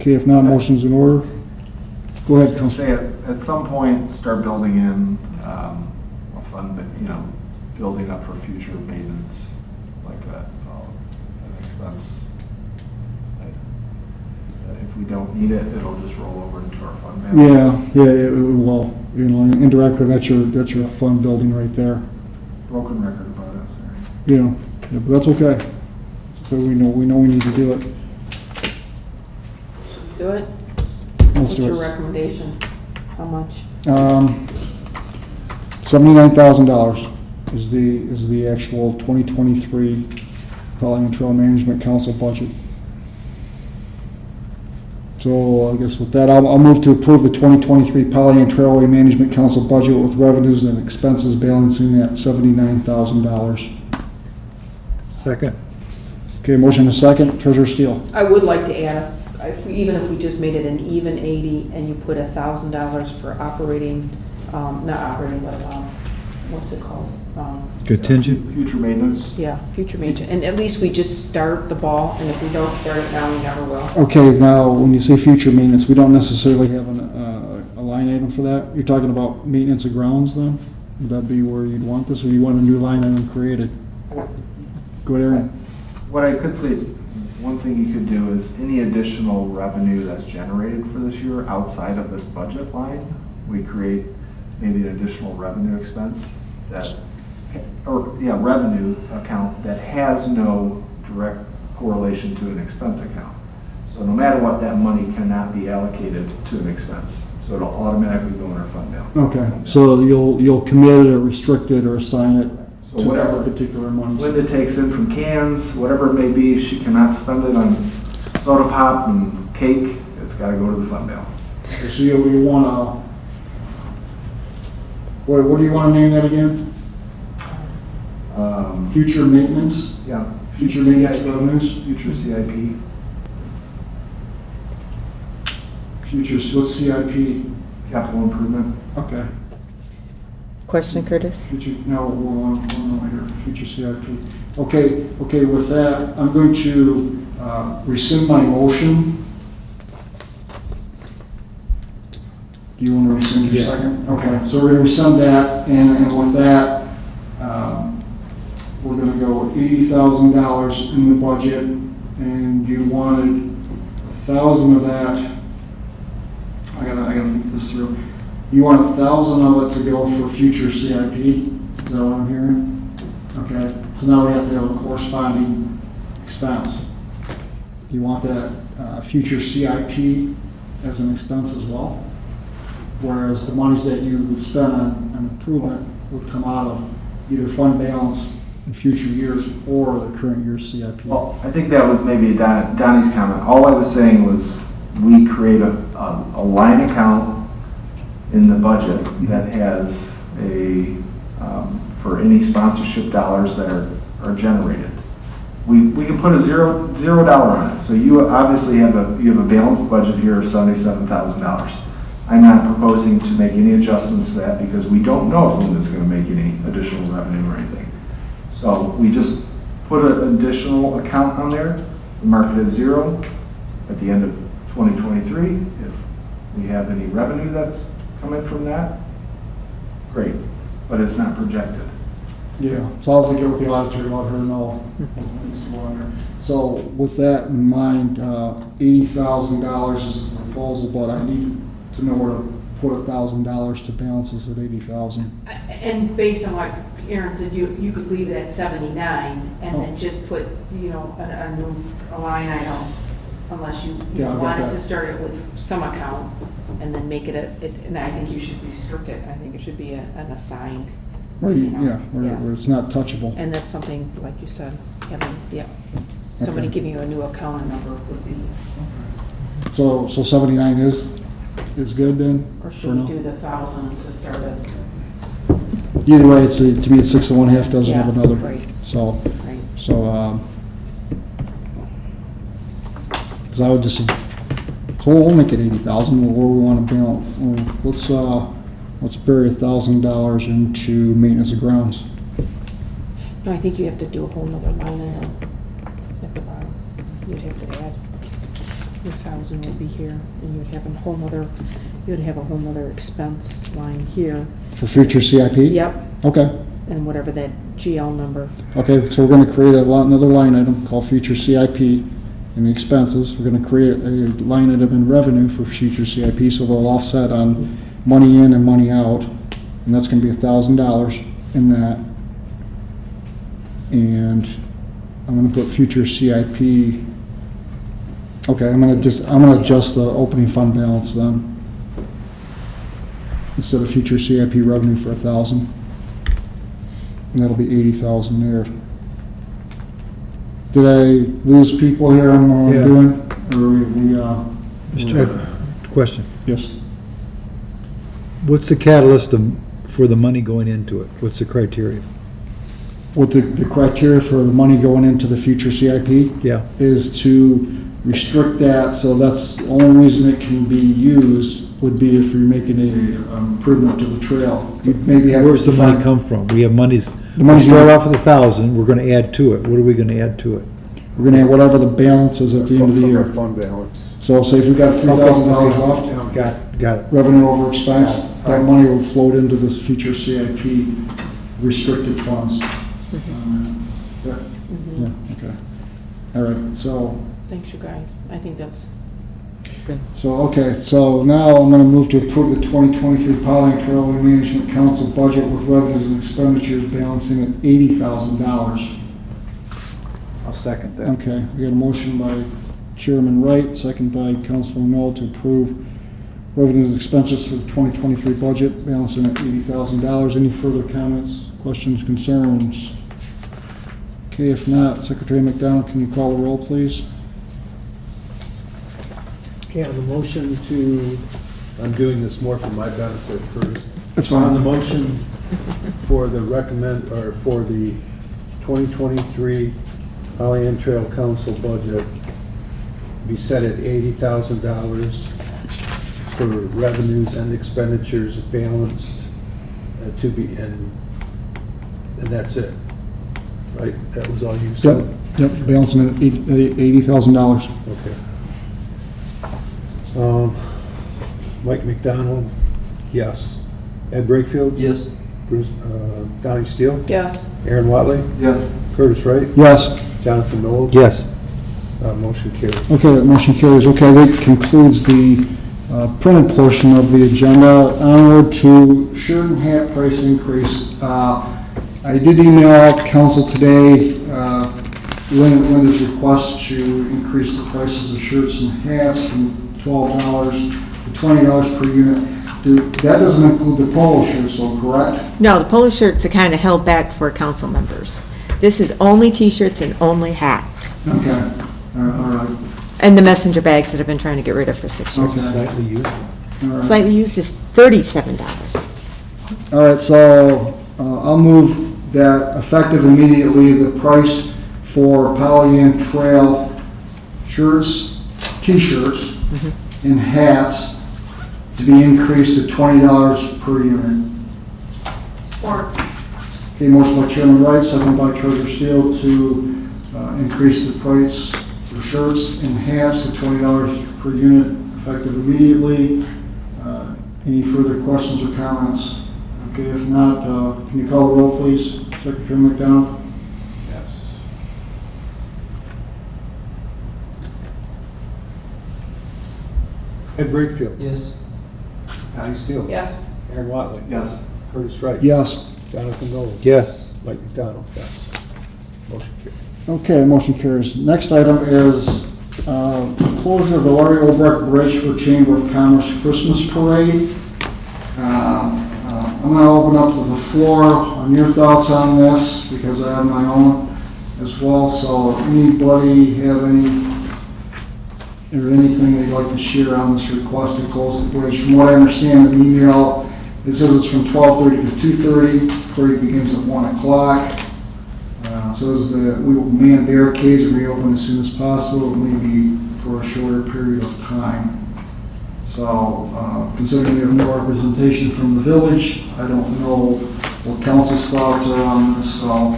Okay, if not, motion's in order. Go I ahead, was gonna Council. say, at some point, start building in a fund, building up for future maintenance like that, an expense. If we don't need it, it'll just roll over into our fund balance. Yeah, it will, indirectly, that's your fund building right there. Broken record about it, sorry. Yeah, but that's okay. So we know we need to do it. Do it? Let's What's do your it. recommendation? How much? $79,000. is the actual 2023 Pelham Trail Management Council budget. So I guess with that, I'll move to approve the 2023 Pelham Trailway Management Council budget with revenues and expenses balancing at $79,000. Second. Okay, motion and second. Treasurer Steele. I would like to add, even if we just made it an even 80 and you put $1,000 for operating, not operating, but what's it called? Contingent? Future maintenance. Yeah, future maintenance. And at least we just start the ball, and if we don't start it now, we never will. Okay, now, when you say future maintenance, we don't necessarily have a line item for that? You're talking about maintenance of grounds then? Would that be where you'd want this, or you want a new line item created? Go ahead, Aaron. What I could say, one thing you could do is any additional revenue that's generated for this year outside of this budget line, we create maybe an additional revenue expense that, revenue account that has no direct correlation to an expense account. So no matter what, that money cannot be allocated to an expense. So it'll automatically go in our fund balance. Okay, so you'll commit it or restrict it or assign it So to whatever that particular money. Linda takes in from cans, whatever it may be, she cannot spend it on soda pop and cake. It's gotta go to the fund balance. So you wanna, what do you wanna name that again? Future maintenance? Yeah. Future maintenance CIP. revenues? Future CIP. Future, what's CIP? Capital improvement. Okay. Question, Curtis? Future, no, one more here, future CIP. Okay, with that, I'm going to rescind my motion. Do you want to rescind your Yes. second? Okay, so we're going to rescind that, and with that, we're going to go $80,000 in the budget, and you wanted 1,000 of that. I gotta think this through. You want 1,000 of it to go for future CIP? Is that what I'm hearing? Okay, so now we have to have a corresponding expense. You want that future CIP as an expense as well? Whereas the monies that you spend on improvement would come out of either fund balance in future years or the current year's CIP. Well, I think that was maybe Donnie's comment. All I was saying was we create a line account in the budget that has for any sponsorship dollars that are generated. We can put a $0 on it. So you obviously have a balanced budget here of $77,000. I'm not proposing to make any adjustments to that because we don't know if Linda's going to make any additional revenue or anything. So we just put an additional account on there, mark it as 0 at the end of 2023. If we have any revenue that's coming from that, great, but it's not projected. Yeah, so I'll get with the auditor, let her know what needs to go on there. So with that in mind, $80,000 is the proposal, but I need to know where to put $1,000 to balance this at $80,000. And based on what Aaron said, you could leave it at 79 and then just put, a new line item, unless you Yeah, I got wanted that. to start it with some account and then make it and I think you should restrict it. I think it should be an assigned. Where it's not touchable. And that's something, like you said, having, somebody Okay. giving you a new account number would be, So 79 is good then? or for should we now? do the 1,000 to start it? Either way, to me, it's 6 and 1/2 dozen of Yeah, another. right. So I would just, so we'll make it 80,000, where we want to balance. Let's bury $1,000 into maintenance of grounds. No, I think you have to do a whole nother line item at the bottom. You'd have to add, your 1,000 would be here, and you'd have a whole nother expense line here. For future CIP? Yep, Okay, and whatever that GL number. okay, so we're gonna create another line item called future CIP in the expenses. We're gonna create a line item in revenue for future CIP, so they'll offset on money in and money out, and that's gonna be $1,000 in that. And I'm gonna put future CIP, okay, I'm gonna adjust the opening fund balance then. Instead of future CIP revenue for 1,000. and that'll be 80,000 there. Did I lose people here on what I'm doing? Or Question. yes. What's the catalyst for the money going into it? What's the criteria? What the criteria for the money going into the future CIP Yeah. is to restrict that, so that's the only reason it can be used would be if you're making a improvement to the trail. You'd maybe have. Where's the money come from? We have monies, The we money's start gonna- off with 1,000, we're gonna add to it. What are we gonna add to it? We're gonna have whatever the balance is at the end of the From our year. fund balance. So say if we got $3,000 left, Got it. revenue over expense, that money will float into this future CIP restricted funds. Yeah, yeah, okay. All right, so, Thanks, you guys. I think that's okay, so now I'm gonna move to approve the 2023 Poly and Trailway Management Council budget with revenues and expenditures balancing at $80,000. I'll second that. Okay, we got a motion by Chairman Wright, second by Councilman Knoll to approve revenues and expenses for the 2023 budget balancing at $80,000. Any further comments, questions, concerns? Okay, if not, Secretary McDonald, can you call the roll, please? Okay, on the motion to, I'm doing this more for my benefit first. That's On the fine. motion for the for the 2023 Pollyant Trail Council budget be set at $80,000 for revenues and expenditures balanced to be, and that's it, right? That was all you Yep, said? yep, balancing at $80,000. Okay. Mike McDonald, yes. Ed Brakefield? Yes. Bruce, Donnie Steele? yes. Aaron Watley? Yes. Curtis Wright? Yes. Jonathan Noel? Yes. Motion carried. Okay, that motion carries. Okay, that concludes the printed portion of the agenda. Onward to shirt and hat price increase. I did email out to council today, Linda's request to increase the prices of shirts and hats from $12 to $20 per unit. That doesn't include the polo shirts, so correct? No, the polo shirts are kind of held back for council members. This is only T-shirts and only hats. Okay, all right. And the messenger bags that I've been trying to get rid of for 6 years. Okay. Slightly used. All right. Slightly used is $37. All right, so I'll move that effective immediately, the price for Pollyant Trail shirts, T-shirts, and hats to be increased to $20 per unit. Support. Okay, motion by Chairman Wright, second by Treasurer Steele to increase the price for shirts and hats to $20 per unit effective immediately. Any further questions or comments? Okay, if not, can you call the roll, please? Secretary McDonald? Yes. Ed Brakefield? Yes. Donnie Steele? Yes. Aaron Watley? Yes. Curtis Wright? Yes. Jonathan Noel? Yes. Mike McDonald? Yes. Motion carried. Okay, motion carries. Next item is closure of the Larry Obrecht Bridge for Chamber of Commerce Christmas Parade. I'm going to open up to the floor on your thoughts on this because I have my own as well. So anybody have anything they'd like to share on this request to close the bridge? From what I understand in the email, it says it's from 12:30 to 2:30. Parade begins at 1 o'clock. Says that we will man barricades and reopen as soon as possible, maybe for a shorter period of time. So, considering we have no representation from the village, I don't know what council's thoughts are on this, so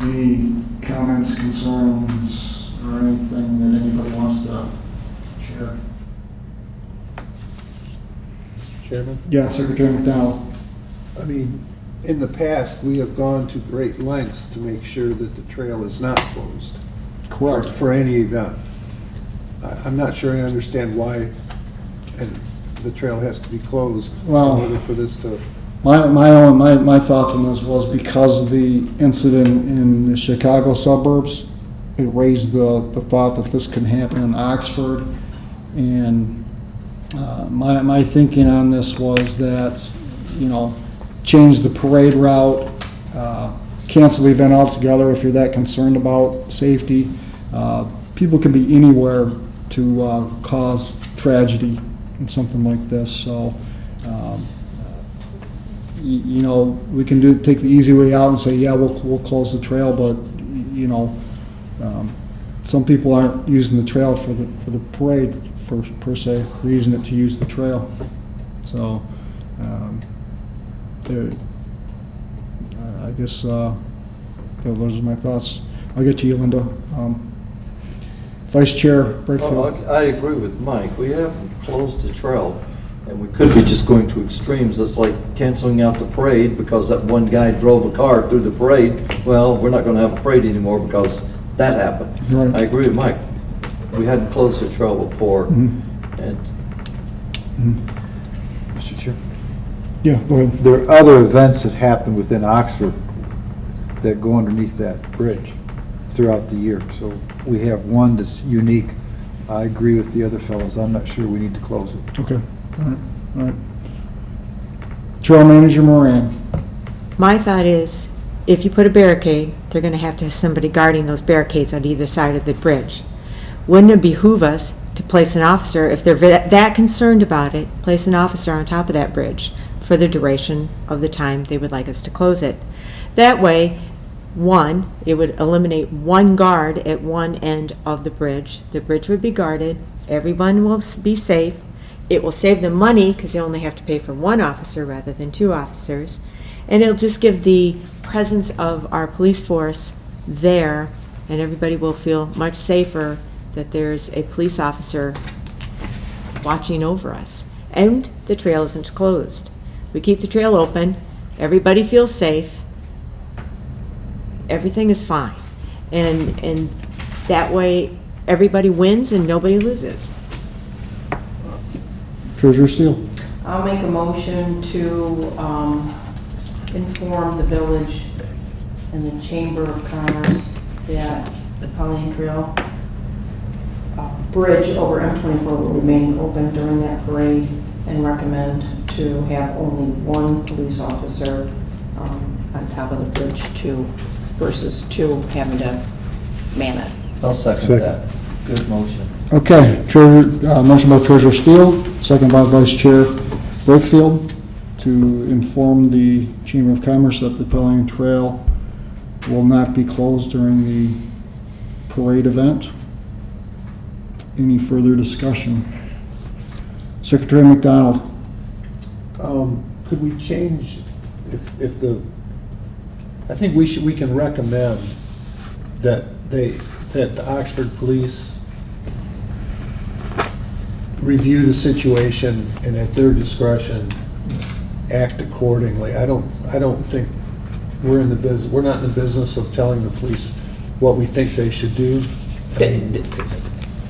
any comments, concerns, or anything that anybody wants to share? Chairman? Yeah, Secretary McDonald. I mean, in the past, we have gone to great lengths to make sure that the trail is not closed. Correct. For any event. I'm not sure I understand why the trail has to be closed in Well- order for this to, My thoughts on this was because of the incident in the Chicago suburbs, it raised the thought that this can happen in Oxford. And my thinking on this was that, change the parade route, cancel the event altogether if you're that concerned about safety. People can be anywhere to cause tragedy in something like this, so, you know, we can take the easy way out and say, yeah, we'll close the trail, but, you know, some people aren't using the trail for the parade per se, they're using it to use the trail. So, I guess those are my thoughts. I'll get to you, Linda. Vice Chair Brakefield. Well, I agree with Mike. We haven't closed the trail, and we could be just going to extremes. It's like canceling out the parade because that one guy drove a car through the parade. Well, we're not going to have a parade anymore because that happened. Right. I agree with Mike. We hadn't closed the trail before, and Mr. Chair? Yeah, go ahead. There are other events that happen within Oxford that go underneath that bridge throughout the year. So we have one that's unique. I agree with the other fellows. I'm not sure we need to close it. Okay, all right. Trail Manager Moran. My thought is, if you put a barricade, they're gonna have to have somebody guarding those barricades on either side of the bridge. Wouldn't it behoove us to place an officer, if they're that concerned about it, place an officer on top of that bridge for the duration of the time they would like us to close it? That way, one, it would eliminate one guard at one end of the bridge. The bridge would be guarded, everyone will be safe. It will save them money because they only have to pay for one officer rather than two officers. And it'll just give the presence of our police force there, and everybody will feel much safer that there's a police officer watching over us. And the trail isn't closed. We keep the trail open, everybody feels safe, everything is fine. And that way, everybody wins and nobody loses. Treasurer Steele. I'll make a motion to inform the village and the Chamber of Commerce that the Pauline Trail bridge over M24 will remain open during that parade, and recommend to have only one police officer on top of the bridge versus two having to man it. I'll second that. Good motion. Okay, motion by Treasurer Steele, second by Vice Chair Brakefield, to inform the Chamber of Commerce that the Pelican Trail will not be closed during the parade event. Any further discussion? Secretary McDonald. Could we change, if the, I think we can recommend that the Oxford Police review the situation and at their discretion act accordingly. I don't think we're in the business, we're not in the business of telling the police what we think they should do.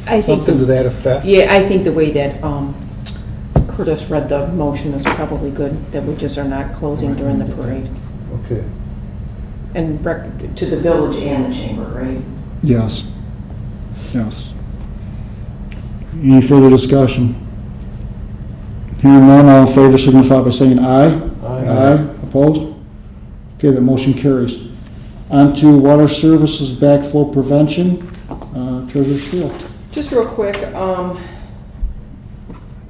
I think Something to that effect. Yeah, I think the way that Curtis read the motion is probably good, that we just are not closing during the parade. Okay. And to the village and the chamber, right? Yes. Yes. Any further discussion? Hearing none, all in favor signify by saying aye. Aye. Opposed? Okay, that motion carries. On to water services backflow prevention. Treasurer Steele. Just real quick,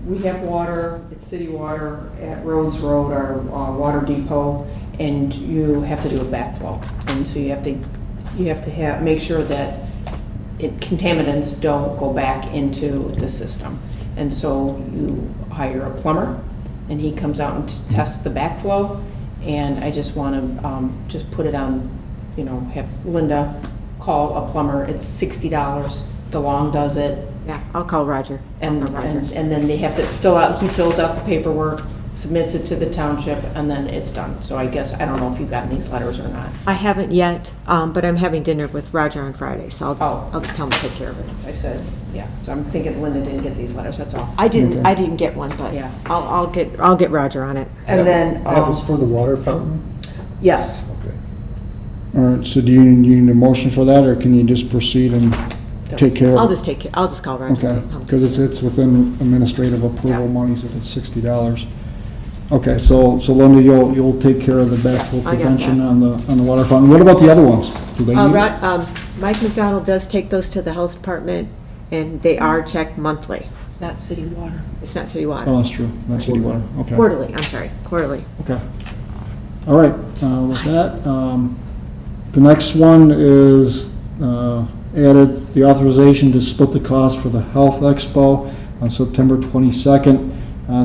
we have water, it's city water at Rhodes Road, our water depot, and you have to do a backflow. And so you have to make sure that contaminants don't go back into the system. And so you hire a plumber, and he comes out and tests the backflow. And I just want to just put it on, have Linda call a plumber. It's $60. DeLong does it. Yeah, I'll call Roger. And then they have to he fills out the paperwork, submits it to the township, and then it's done. So I guess, I don't know if you've gotten these letters or not. I haven't yet, but I'm having dinner with Roger on Friday, so I'll just tell him to take care of it. I said, yeah, so I'm thinking Linda didn't get these letters, that's all. I didn't get one, but Yeah. I'll get Roger on it. And then, That was for the water fountain? yes, Okay. All right, so do you need a motion for that, or can you just proceed and take care of it? I'll just call Roger. Okay, because it's within administrative approval monies if it's $60. Okay, so Linda, you'll take care of the backflow I got prevention that. on the waterfront. What about the other ones? Do they need it? Mike McDonald does take those to the health department, and they are checked monthly. It's not city water. It's not city water. Oh, that's true. That's city water. Okay. Quarterly, I'm sorry, quarterly. Okay. All right, with that, the next one is added the authorization to split the cost for the Health Expo on September 22nd.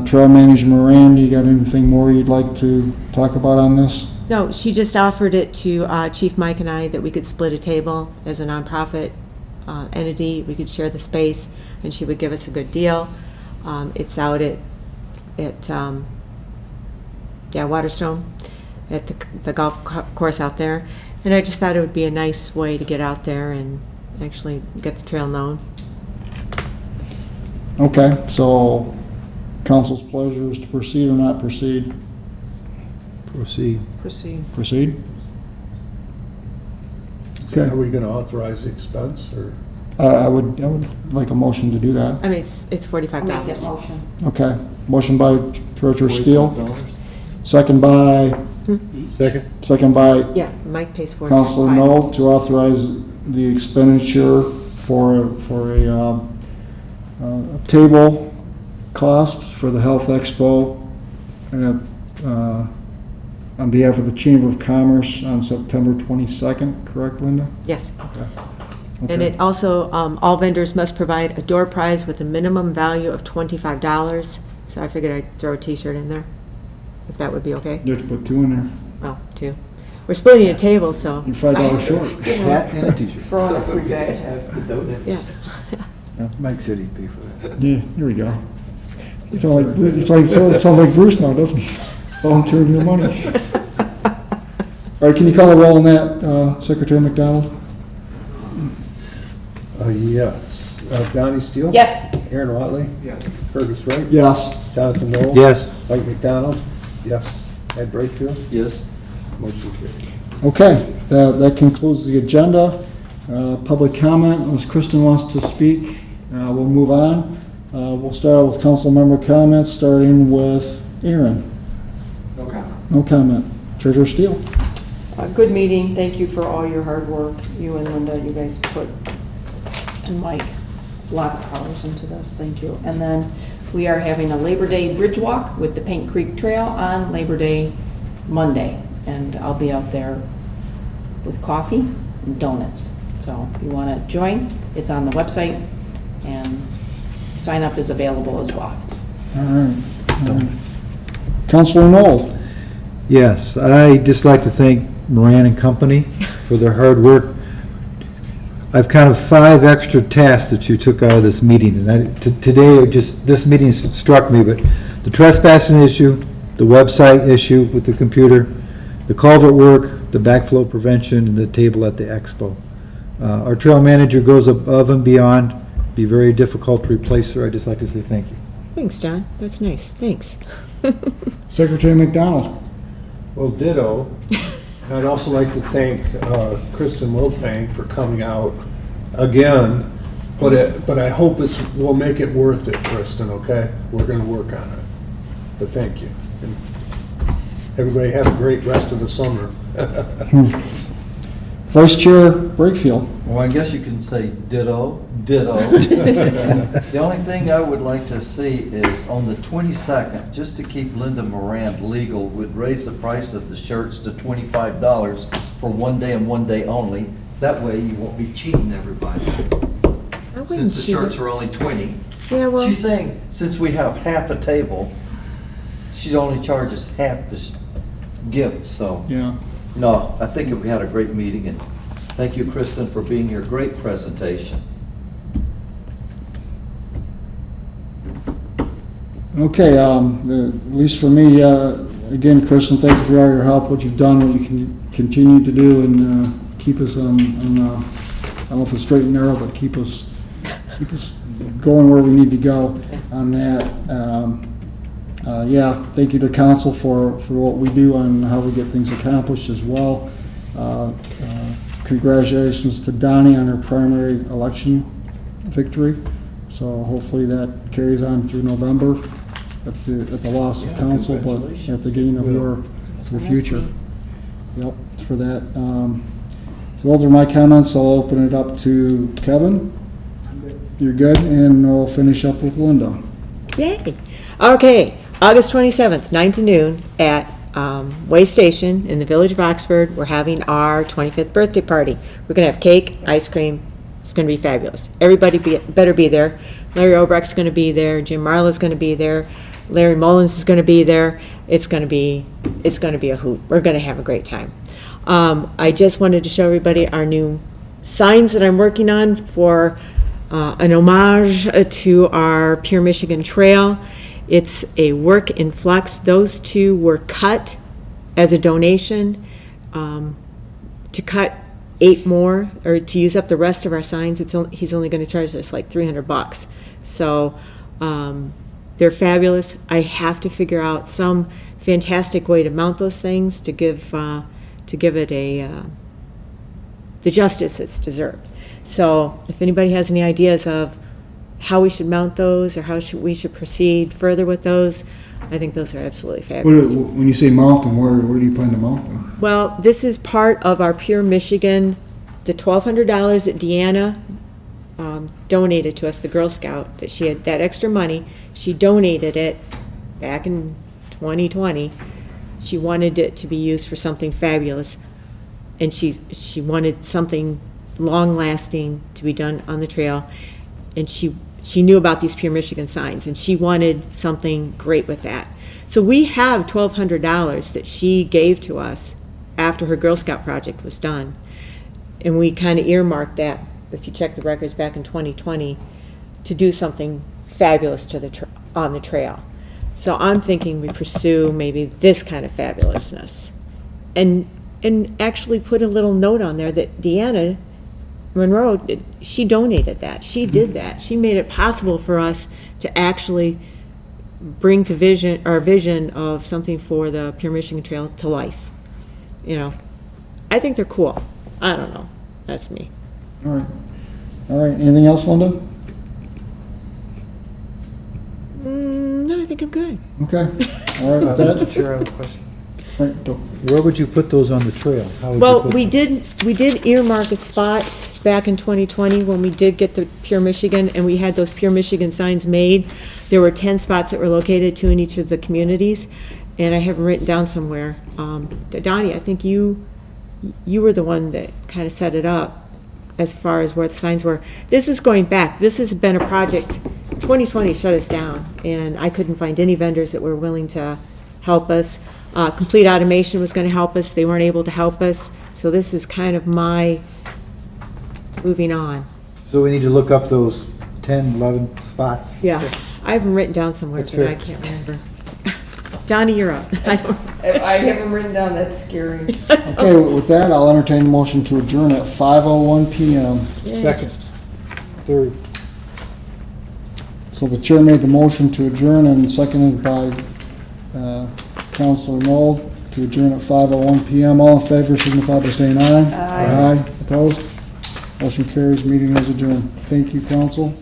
Trail Manager Moran, you got anything more you'd like to talk about on this? No, she just offered it to Chief Mike and I that we could split a table as a nonprofit entity. We could share the space, and she would give us a good deal. It's out at Waterstone, at the golf course out there. And I just thought it would be a nice way to get out there and actually get the trail known. Okay, so council's pleasure is to proceed or not proceed? Proceed. Proceed. Proceed? Okay. Are we gonna authorize the expense, or? I would like a motion to do that. I mean, it's I'll make that $45. motion. Okay, motion by Treasurer Steele, second by, second by Yeah, Mike pays for it. Councilor Knoll to authorize the expenditure for a table costs for the Health Expo on behalf of the Chamber of Commerce on September 22nd, correct, Linda? Yes. Okay. And it also, all vendors must provide a door prize with a minimum value of $25. So I figured I'd throw a t-shirt in there, if that would be okay. You have to put two in there. Oh, two. We're splitting a table, so. You're $5 short. Hat and a t-shirt. Throw it for you guys. Yeah. Mike said he'd pay for that. Yeah, here we go. It sounds like Bruce now, doesn't he? Volunteering your money. All right, can you call a roll on that, Secretary McDonald? Yes. Donnie Steele? Yes. Aaron Watley? Yes. Curtis Wright? Yes. Jonathan Noel? Yes. Mike McDonald? Yes. Ed Brakefield? Yes? Motion carried. Okay, that concludes the agenda. Public comment, unless Kristen wants to speak, we'll move on. We'll start with council member comments, starting with Aaron. No comment. No comment. Treasurer Steele. Good meeting. Thank you for all your hard work. You and Linda, you guys put, and Mike, lots of hours into this. Thank you. And then we are having a Labor Day Bridge Walk with the Paint Creek Trail on Labor Day Monday. And I'll be out there with coffee and donuts. So if you want to join, it's on the website, and sign up is available as well. All right. Councilor Knoll. Yes, I'd just like to thank Moran and Company for their hard work. I've kind of 5 extra tasks that you took out of this meeting, and today, this meeting struck me, but the trespassing issue, the website issue with the computer, the culvert work, the backflow prevention, and the table at the expo. Our trail manager goes above and beyond. Be very difficult to replace her. I'd just like to say thank you. Thanks, John. That's nice. Thanks. Secretary McDonald. Well, ditto. And I'd also like to thank Kristen Wildfang for coming out again, but I hope we'll make it worth it, Kristen, okay? We're gonna work on it. But thank you. And everybody have a great rest of the summer. Vice Chair Brakefield. Well, I guess you can say ditto, ditto. The only thing I would like to see is on the 22nd, just to keep Linda Moran legal, would raise the price of the shirts to $25 for one day and one day only. That way you won't be cheating everybody. Since the shirts are only 20. Yeah, well. She's saying, since we have half a table, she only charges half the gift, so. Yeah. No, I think we had a great meeting, and thank you, Kristen, for being here. Great presentation. Okay, at least for me, again, Kristen, thank you for all your help, what you've done, what you can continue to do, and keep us on I don't know if it's straight and narrow, but keep us going where we need to go on that. Yeah, thank you to council for what we do and how we get things accomplished as well. Congratulations to Donnie on her primary election victory. So hopefully that carries on through November. at the loss of council, but at the gain of your future. Yep, for that. So those are my comments. I'll open it up to Kevin. You're good, and we'll finish up with Linda. Yay. Okay, August 27th, 9 to noon at Way Station in the Village of Oxford. We're having our 25th birthday party. We're going to have cake, ice cream. It's going to be fabulous. Everybody better be there. Larry Obrecht's going to be there. Jim Marla's going to be there. Larry Mullins is going to be there. It's going to be a hoot. We're going to have a great time. I just wanted to show everybody our new signs that I'm working on for an homage to our Pure Michigan Trail. It's a work in flux. Those two were cut as a donation to cut 8 more, or to use up the rest of our signs. He's only going to charge us like $300. So they're fabulous. I have to figure out some fantastic way to mount those things to give it the justice it's deserved. So if anybody has any ideas of how we should mount those or how we should proceed further with those, I think those are absolutely fabulous. When you say mount them, where do you plan to mount them? Well, this is part of our Pure Michigan, the $1,200 that Deanna donated to us, the Girl Scout, that she had that extra money. She donated it back in 2020. She wanted it to be used for something fabulous, and she wanted something long-lasting to be done on the trail, and she knew about these Pure Michigan signs, and she wanted something great with that. So we have $1,200 that she gave to us after her Girl Scout project was done, and we kind of earmarked that, if you check the records back in 2020, to do something fabulous on the trail. So I'm thinking we pursue maybe this kind of fabulousness, and actually put a little note on there that Deanna Monroe, she donated that. She did that. She made it possible for us to actually bring to our vision of something for the Pure Michigan Trail to life. You know, I think they're cool. I don't know. That's me. All right. Anything else, Linda? No, I think I'm good. Okay. All right. Mr. Chair, I have a question. Right, go. Where would you put those on the trail? How would you Well, put we them? did earmark a spot back in 2020 when we did get the Pure Michigan, and we had those Pure Michigan signs made. There were 10 spots that were located, 2 in each of the communities, and I have them written down somewhere. Donnie, I think you were the one that kind of set it up as far as where the signs were. This is going back. This has been a project. 2020 shut us down, and I couldn't find any vendors that were willing to help us. Complete Automation was going to help us. They weren't able to help us. So this is kind of my moving on. So we need to look up those 10, 11 spots? Yeah, I have them written down somewhere, That's but I fair. can't remember. Johnny, you're up. I have them written down, that's scary. Okay, with that, I'll entertain a motion to adjourn at 5:01 PM. Second, third. So the chair made the motion to adjourn and seconded by Councilor Knoll to adjourn at 5:01 PM. All in favor signify by saying aye. Aye. Opposed? Motion carries. Meeting is adjourned. Thank you, council.